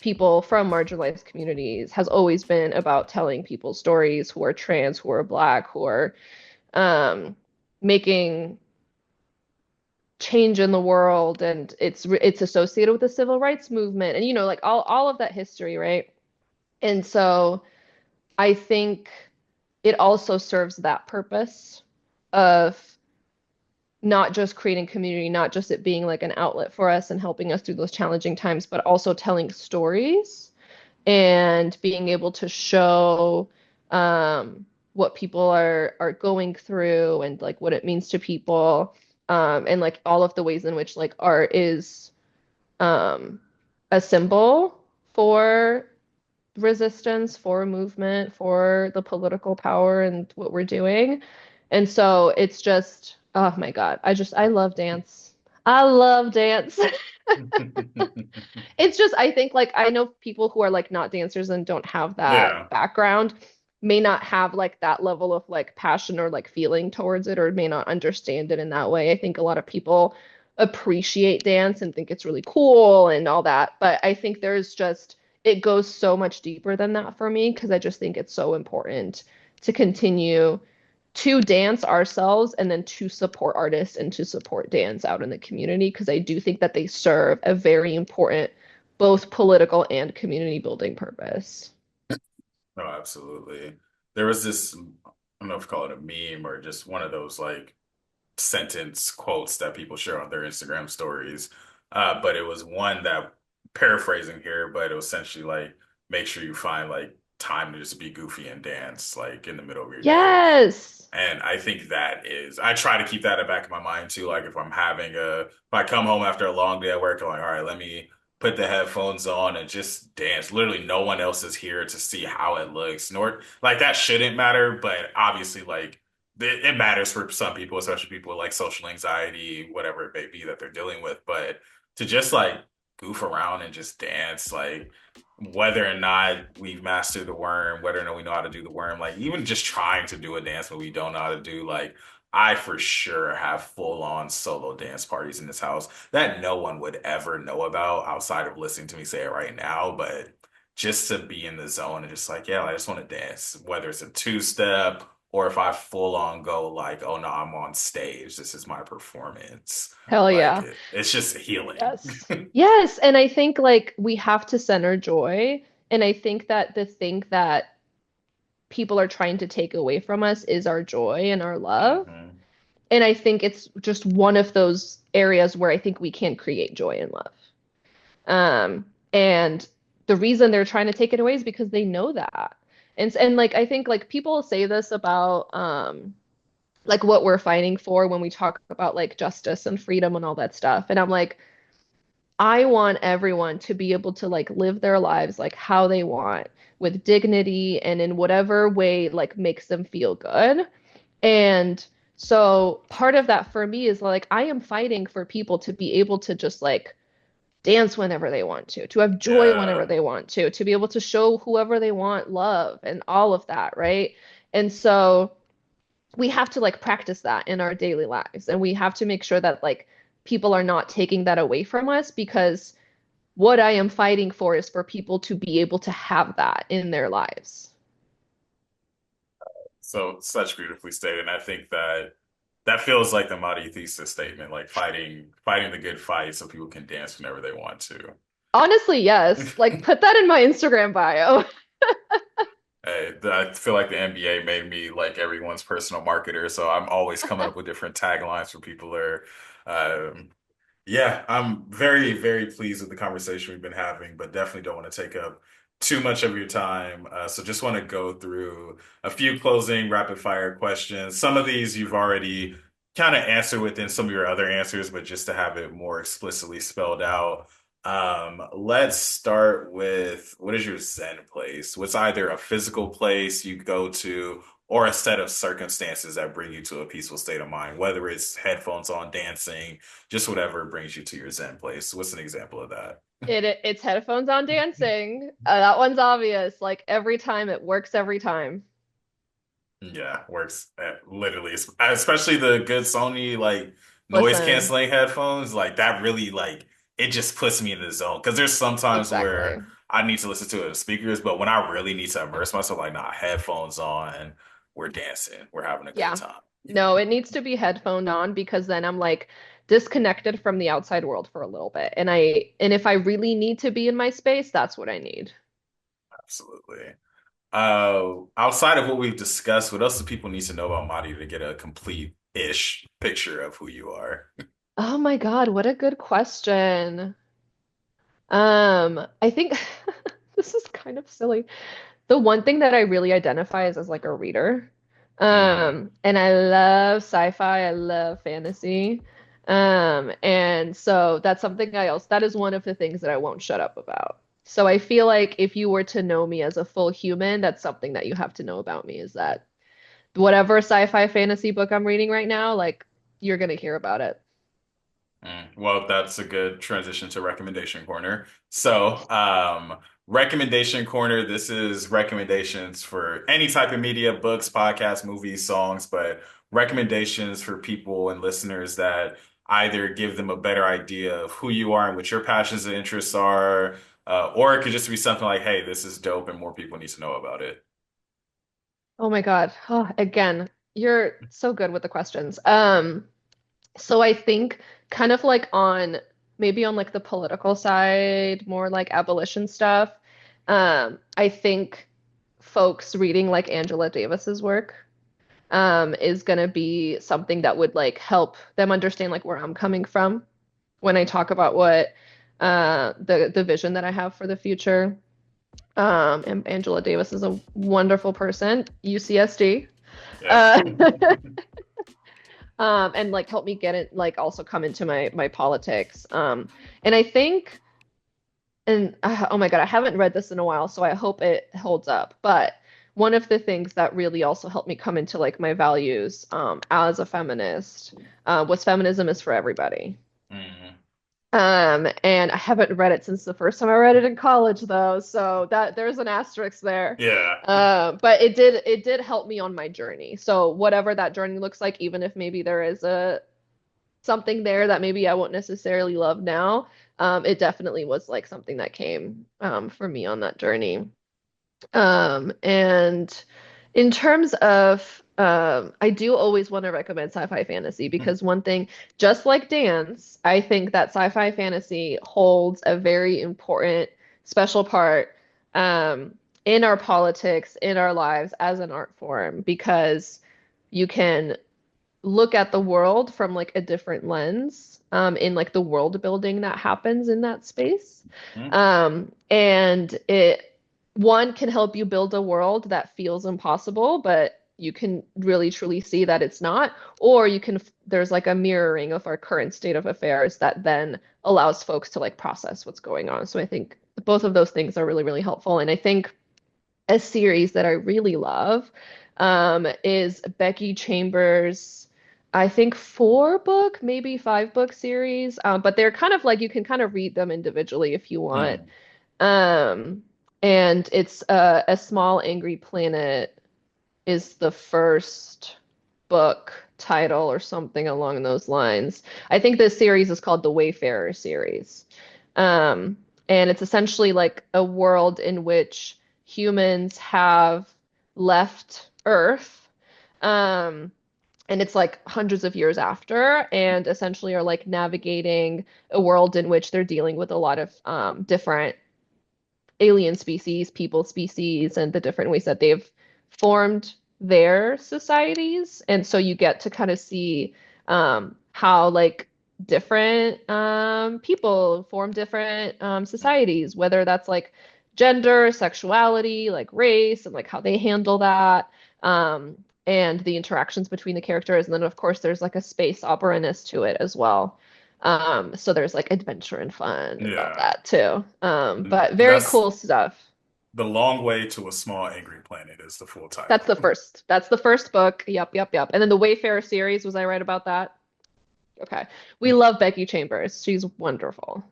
people from marginalized communities, has always been about telling people's stories who are trans, who are black, who are um, making change in the world, and it's associated with the civil rights movement, and you know, like all of that history, right? And so I think it also serves that purpose of not just creating community, not just it being like an outlet for us and helping us through those challenging times, but also telling stories and being able to show what people are going through and like what it means to people and like all of the ways in which like art is um, a symbol for resistance, for movement, for the political power and what we're doing. And so it's just, oh my God, I love dance. I love dance. It's just, I think like I know people who are like not dancers and don't have that Yeah. background may not have like that level of like passion or like feeling towards it or may not understand it in that way. I think a lot of people appreciate dance and think it's really cool and all that, but I think there's just it goes so much deeper than that for me because I just think it's so important to continue to dance ourselves and then to support artists and to support dance out in the community because I do think that they serve a very important both political and community building purpose. No, absolutely. There was this, I don't know if you call it a meme or just one of those like sentence quotes that people share on their Instagram stories. But it was one that paraphrasing here, but it was essentially like make sure you find like time to just be goofy and dance like in the middle of your day. Yes. And I think that is, I try to keep that in the back of my mind too. Like if I'm having if I come home after a long day at work, I'm like, all right, let me put the headphones on and just dance. Literally, no one else is here to see how it looks. Nor like that shouldn't matter, but obviously, like it matters for some people, especially people with like social anxiety, whatever it may be that they're dealing with. But to just like goof around and just dance, like whether or not we've mastered the worm, whether or not we know how to do the worm, like even just trying to do a dance that we don't know how to do, like I for sure have full on solo dance parties in this house that no one would ever know about outside of listening to me say it right now. But just to be in the zone and just like, yeah, I just want to dance, whether it's a two-step or if I full on go like, oh no, I'm on stage. This is my performance. Hell Like yeah. it's just healing. Yes. Yes, and I think like we have to center joy, and I think that the thing that people are trying to take away from us is our joy and our love. Hmm. And I think it's just one of those areas where I think we can create joy and love. And the reason they're trying to take it away is because they know that. And like I think like people say this about like what we're fighting for when we talk about like justice and freedom and all that stuff. And I'm like, I want everyone to be able to like live their lives like how they want with dignity and in whatever way like makes them feel good. And so part of that for me is like I am fighting for people to be able to just like dance whenever they want to have joy whenever Yeah. they want to be able to show whoever they want love and all of that, right? And so we have to like practice that in our daily lives, and we have to make sure that like people are not taking that away from us, because what I am fighting for is for people to be able to have that in their lives. So such beautifully stated. And I think that that feels like the Mahdi thesis statement, like fighting the good fight so people can dance whenever they want to. Honestly, yes. Like put that in my Instagram bio. Hey, I feel like the NBA made me like everyone's personal marketer, so I'm always coming up with different taglines for people or yeah, I'm very, very pleased with the conversation we've been having, but definitely don't want to take up too much of your time. So just want to go through a few closing rapid fire questions. Some of these you've already kind of answered within some of your other answers, but just to have it more explicitly spelled out. Let's start with what is your Zen place? What's either a physical place you go to or a set of circumstances that bring you to a peaceful state of mind, whether it's headphones on, dancing, just whatever brings you to your Zen place. What's an example of that? It's headphones on dancing. That one's obvious. Like every time it works every time. Yeah, works literally, especially the good Sony like noise Listen, canceling headphones. Like that really like it just puts me in the zone because there's sometimes where exactly. I need to listen to it in speakers, but when I really need to immerse myself, like nah, headphones on, we're dancing, we're having a good Yeah. time. No, it needs to be headphoned on, because then I'm like disconnected from the outside world for a little bit. And if I really need to be in my space, that's what I need. Absolutely. Outside of what we've discussed, what else do people need to know about Madi to get a complete-ish picture of who you are? Oh my God, what a good question. I think this is kind of silly. The one thing that I really identify is as like a reader. Hmm. And I love sci-fi, I love fantasy. And so that's something that is one of the things that I won't shut up about. So I feel like if you were to know me as a full human, that's something that you have to know about me, is that whatever sci-fi fantasy book I'm reading right now, like you're gonna hear about it. Well, that's a good transition to recommendation corner. So, recommendation corner, this is recommendations for any type of media, books, podcasts, movies, songs, but recommendations for people and listeners that either give them a better idea of who you are and what your passions and interests are, or it could just be something like, hey, this is dope and more people need to know about it. Oh my God. Oh, again, you're so good with the questions. So I think kind of like on maybe on like the political side, more like abolition stuff. I think folks reading like Angela Davis's work is gonna be something that would like help them understand like where I'm coming from when I talk about what the vision that I have for the future. And Angela Davis is a wonderful person, UCSD. Yep. Uh, and like help me get it, like also come into my politics. And I think and oh my God, I haven't read this in a while, so I hope it holds up. But one of the things that really also helped me come into like my values as a feminist was feminism is for everybody. Mm, And I haven't read it since the first time I read it in college, though, so that there's an asterisk there. yeah. But it did help me on my journey. So whatever that journey looks like, even if maybe there is a something there that maybe I won't necessarily love now, it definitely was like something that came for me on that journey. And in terms of, I do always want to recommend sci-fi fantasy because one thing, just like dance, I think that sci-fi fantasy holds a very important, special part in our politics, in our lives as an art form, because you can look at the world from like a different lens in like the world building that happens in that space. Mm, And it one can help you build a world that feels impossible, but you can really truly see that it's not, or you can there's like a mirroring of our current state of affairs that then allows folks to like process what's going on. So I think both of those things are really, really helpful. And I think a series that I really love is Becky Chambers. I think four book, maybe five book series, but they're kind of like you can kind of read them individually if you want. mm. Um, and it's A Small Angry Planet is the first book title or something along those lines. I think this series is called the Wayfarer series. Um, and it's essentially like a world in which humans have left Earth. Um, and it's like hundreds of years after, and essentially are like navigating a world in which they're dealing with a lot of different alien species, people species, and the different ways that they've formed their societies. And so you get to kind of see how like different people form different societies, whether that's like gender, sexuality, like race, and like how they handle that. And the interactions between the characters. And then, of course, there's like a space opera-ness to it as well. So there's like adventure and fun about Yeah. that too. But very That's cool stuff. The Long Way to a Small Angry Planet is the full That's the title. first. That's the first book. Yep, yep, yep. And then the Wayfarer series, was I right about that? Okay. We love Becky Chambers. She's wonderful.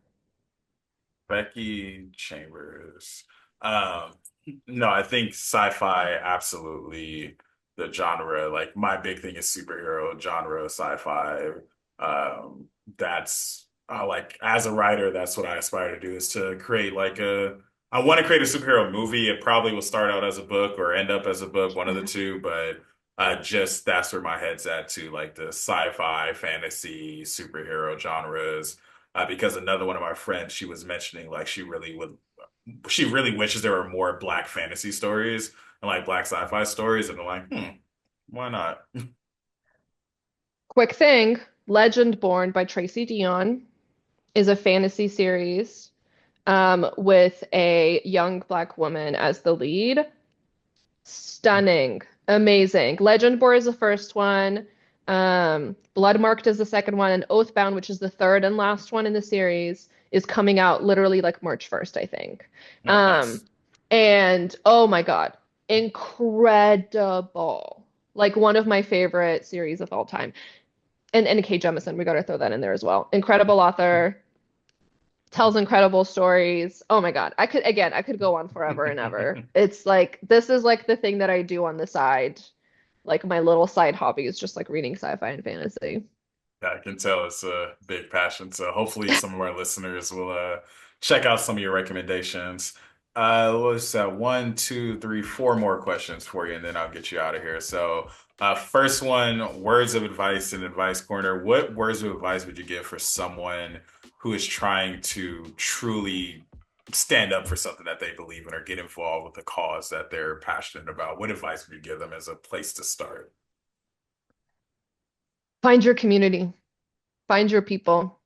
Becky Chambers. Um, no, I think sci-fi absolutely the genre. Like my big thing is superhero genre, sci-fi. Um, that's like as a writer, that's what I aspire to do is to create like a. I want to create a superhero movie. It probably will start out as a book or end up as a book, one of the two, but just that's where my head's at too, like the sci-fi, fantasy, superhero genres because another one of my friends, she was mentioning like she really wishes there were more black fantasy stories and like black sci-fi stories, and I'm like, why not? Quick thing, Legend Born by Tracy Dion is a fantasy series with a young black woman as the lead. Stunning, amazing. Legendborn is the first one. Bloodmarked is the second one, and Oathbound, which is the third and last one in the series, is coming out literally like March 1st, I think. No, Um, nice. and oh my God, incredible. Like one of my favorite series of all time. And Kay Jemison, we gotta throw that in there as well. Incredible author, tells incredible stories. Oh my God. I could go on forever and ever. It's like this is like the thing that I do on the side. Like my little side hobby is just like reading sci-fi and fantasy. Yeah, I can tell it's a big passion. So hopefully some of our listeners will check out some of your recommendations. Let's one, two, three, four more questions for you, and then I'll get you out of here. So first one, words of advice in Advice Corner. What words of advice would you give for someone who is trying to truly stand up for something that they believe in or get involved with a cause that they're passionate about? What advice would you give them as a place to start? Find your community, find your people,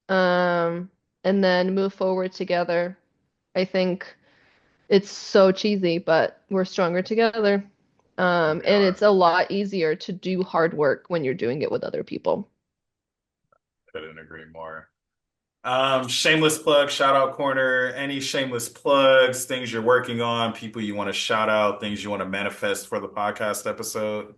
um, and then move forward together. I think it's so cheesy, but we're stronger together. We And it's are. a lot easier to do hard work when you're doing it with other people. Couldn't agree more. Shameless plug, shout out corner. Any shameless plugs, things you're working on, people you want to shout out, things you want to manifest for the podcast episode.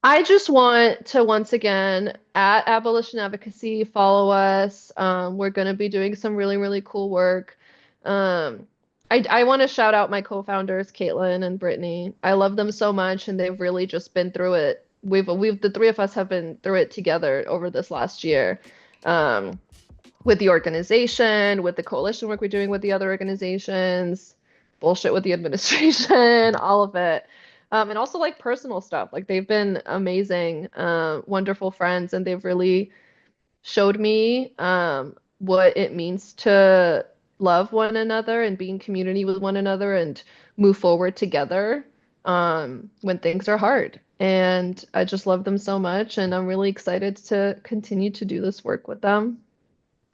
I just want to once again at Abolition Advocacy follow us. We're going to be doing some really, really cool work. Um, I want to shout out my co-founders, Caitlin and Brittany. I love them so much, and they've really just been through it. We've the three of us have been through it together over this last year. Um, with the organization, with the coalition work we're doing with the other organizations, bullshit with the administration, all of it. And also like personal stuff. Like they've been amazing, wonderful friends, and they've really showed me what it means to love one another and be in community with one another and move forward together when things are hard. And I just love them so much, and I'm really excited to continue to do this work with them.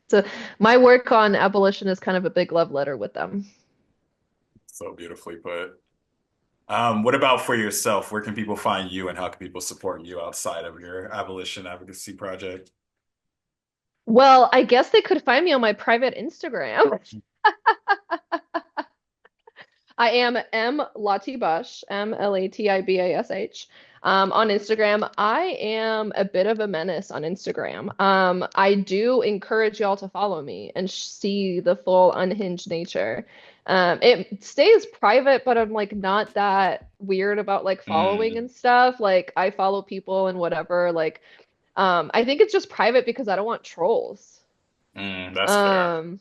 So my work on abolition is kind of a big love letter with them. So beautifully put. What about for yourself? Where can people find you and how can people support you outside of your abolition advocacy project? Well, I guess they could find me on my private Instagram. I am M Latibash, Mlatibiash. On Instagram, I am a bit of a menace on Instagram. I do encourage y'all to follow me and see the full unhinged nature. It stays private, but I'm like not that weird about like following Mm, and stuff. Like I follow people and whatever. Like, I think it's just private because I don't want trolls. that's fair. Um,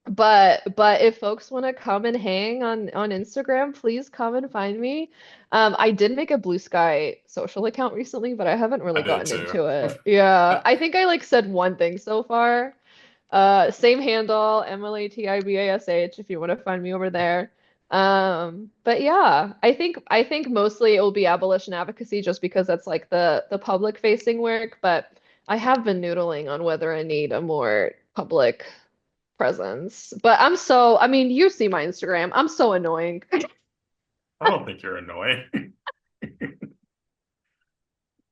but if folks want to come and hang on Instagram, please come and find me. I did make a Blue Sky social account recently, but I haven't I really did gotten too. into it. Yeah, I think I like said one thing so far. Same handle, Mlatibiash, if you want to find me over there. But yeah, I think mostly it will be abolition advocacy just because that's like the public facing work, but I have been noodling on whether I need a more public presence. But I mean, you see my Instagram. I'm so annoying. I don't think you're annoying.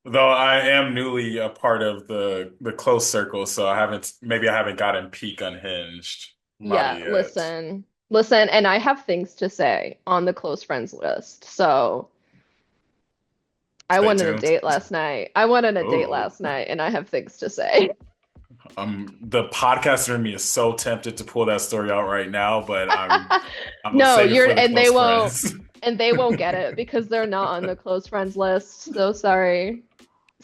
Though I am newly a part of the close circle, so I haven't gotten peak unhinged about Yeah, it yet. listen, and I have things to say on the close friends list. So I Stay went on a tuned. date last night. I went on a date Oh, last night, and I have things to say. the podcaster in me is so tempted to pull that story out right now, but I'm gonna No, save it you're for the close friends. and they won't get it because they're not on the close friends list. So sorry.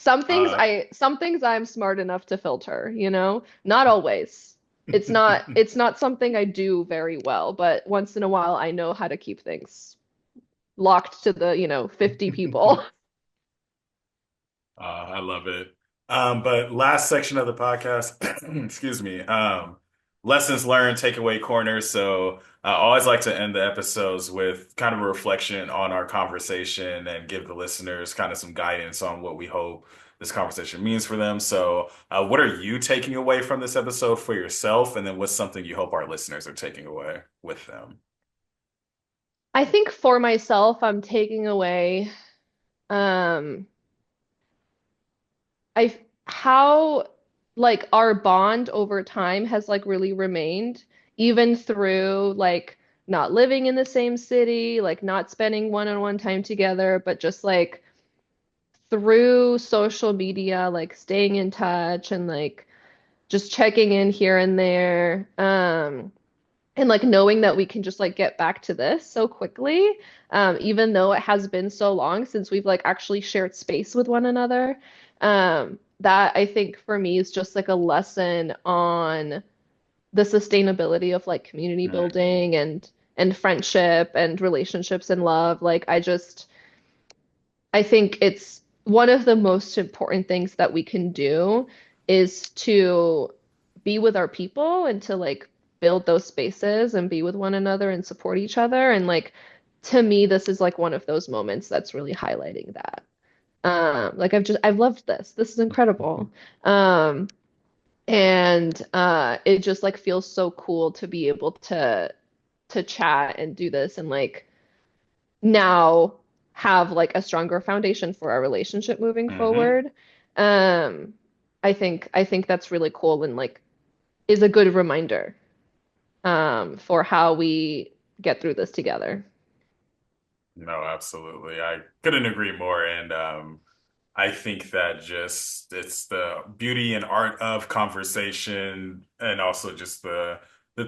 Uh, Some things I'm smart enough to filter, you know? Not always. It's not something I do very well, but once in a while I know how to keep things locked to the, 50 people. I love it. But last section of the podcast, excuse me, lessons learned, takeaway corner. So I always like to end the episodes with kind of a reflection on our conversation and give the listeners kind of some guidance on what we hope this conversation means for them. So, what are you taking away from this episode for yourself? And then what's something you hope our listeners are taking away with them? I think for myself, I'm taking away um I how like our bond over time has like really remained even through like not living in the same city, like not spending one-on-one time together, but just like through social media, like staying in touch and like just checking in here and there. And like knowing that we can just like get back to this so quickly, even though it has been so long since we've like actually shared space with one another. That I think for me is just like a lesson on the sustainability of like community Mhm. building and friendship and relationships and love. Like I think it's one of the most important things that we can do is to be with our people and to like build those spaces and be with one another and support each other. And like to me, this is like one of those moments that's really highlighting that. Like I've loved this. This is incredible. Um, and it just like feels so cool to be able to chat and do this and like now have like a stronger foundation for our relationship moving Mhm. forward. Um, I think that's really cool and like is a good reminder for how we get through this together. No, absolutely. I couldn't agree more. And I think that just it's the beauty and art of conversation and also just the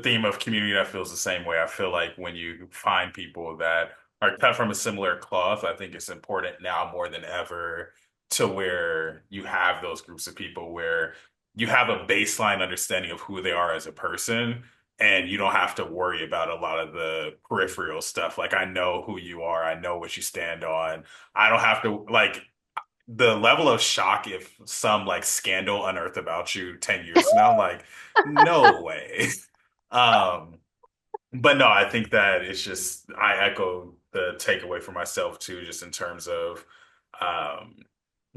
theme of community that feels the same way. I feel like when you find people that are cut from a similar cloth, I think it's important now more than ever to where you have those groups of people where you have a baseline understanding of who they are as a person and you don't have to worry about a lot of the peripheral stuff. Like I know who you are, I know what you stand on. I don't have to like the level of shock if some like scandal unearthed about you 10 years from now, like, no way. Um, but no, I think that it's just I echo the takeaway for myself too, just in terms of um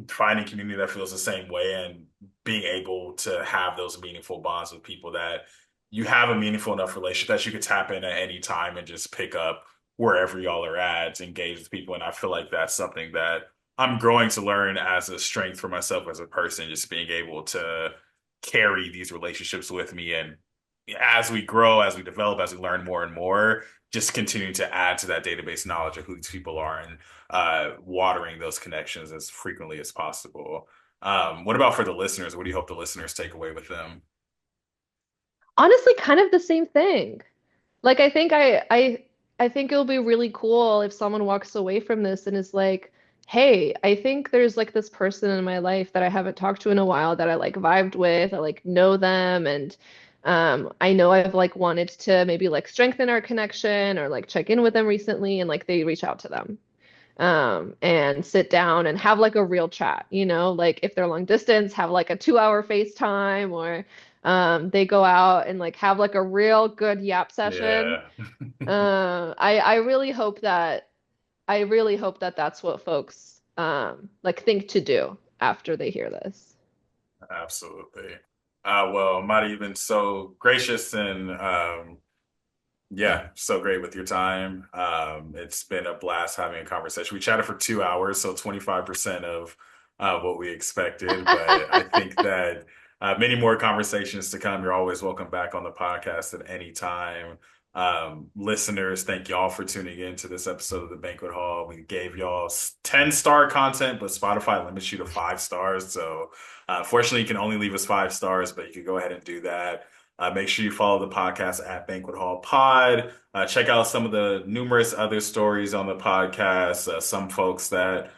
finding community that feels the same way and being able to have those meaningful bonds with people that you have a meaningful enough relationship that you could tap in at any time and just pick up wherever y'all are at, to engage with people. And I feel like that's something that I'm growing to learn as a strength for myself as a person, just being able to carry these relationships with me. And as we grow, as we develop, as we learn more and more, just continuing to add to that database knowledge of who these people are and watering those connections as frequently as possible. What about for the listeners? What do you hope the listeners take away with them? Honestly, kind of the same thing. Like I think it'll be really cool if someone walks away from this and is like, "Hey, I think there's like this person in my life that I haven't talked to in a while that I like vibed with. I like know them and I know I've like wanted to maybe like strengthen our connection or like check in with them recently and like they reach out to them." And sit down and have like a real chat, you know, like if they're long distance, have like a 2 hour FaceTime or they go out and like have like a real good yap session. Yeah, I really hope that that's what folks like think to do after they hear this. absolutely. Well, Mari, you've been so gracious and yeah, so great with your time. It's been a blast having a conversation. We chatted for 2 hours, so 25% of what we expected. But I think that many more conversations to come. You're always welcome back on the podcast at any time. Listeners, thank y'all for tuning in to this episode of the Banquet Hall. We gave y'all 10-star content, but Spotify limits you to 5 stars. So, fortunately, you can only leave us 5 stars, but you can go ahead and do that. Make sure you follow the podcast at Banquet Hall Pod. Check out some of the numerous other stories on the podcast. Some folks that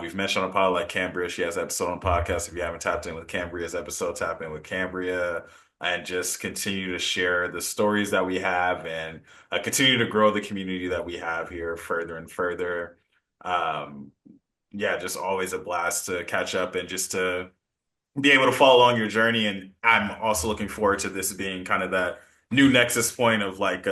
we've mentioned on the pod, like Cambria, she has an episode on the podcast. If you haven't tapped in with Cambria's episode, tap in with Cambria and just continue to share the stories that we have and continue to grow the community that we have here further and further. Um, yeah, just always a blast to catch up and just to be able to follow along your journey. And I'm also looking forward to this being kind of that new nexus point of like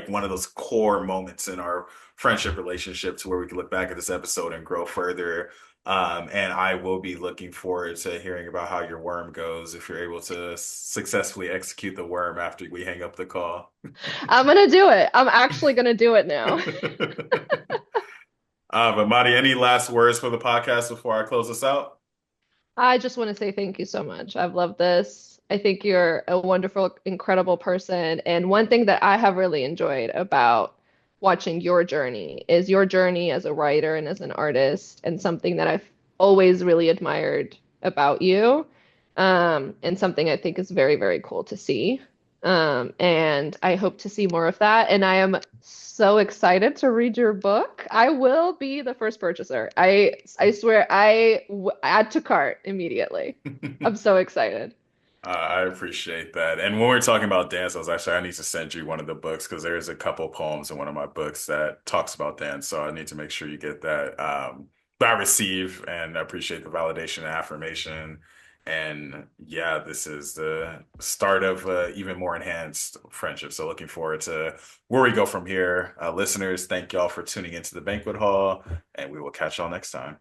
one of those core moments in our friendship relationship to where we can look back at this episode and grow further. And I will be looking forward to hearing about how your worm goes if you're able to successfully execute the worm after we hang up the call. I'm gonna do it. I'm actually gonna do it now. But Madi, any last words for the podcast before I close this out? I just want to say thank you so much. I've loved this. I think you're a wonderful, incredible person. And one thing that I have really enjoyed about watching your journey is your journey as a writer and as an artist, and something that I've always really admired about you, and something I think is very, very cool to see. And I hope to see more of that. And I am so excited to read your book. I will be the first purchaser. I swear add to cart immediately. I'm so excited. I appreciate that. And when we're talking about dance, I need to send you one of the books because there's a couple poems in one of my books that talks about dance. So I need to make sure you get that. But I receive and appreciate the validation and affirmation. And yeah, this is the start of even more enhanced friendship. So looking forward to where we go from here. Listeners, thank y'all for tuning into the Banquet Hall, and we will catch y'all next time.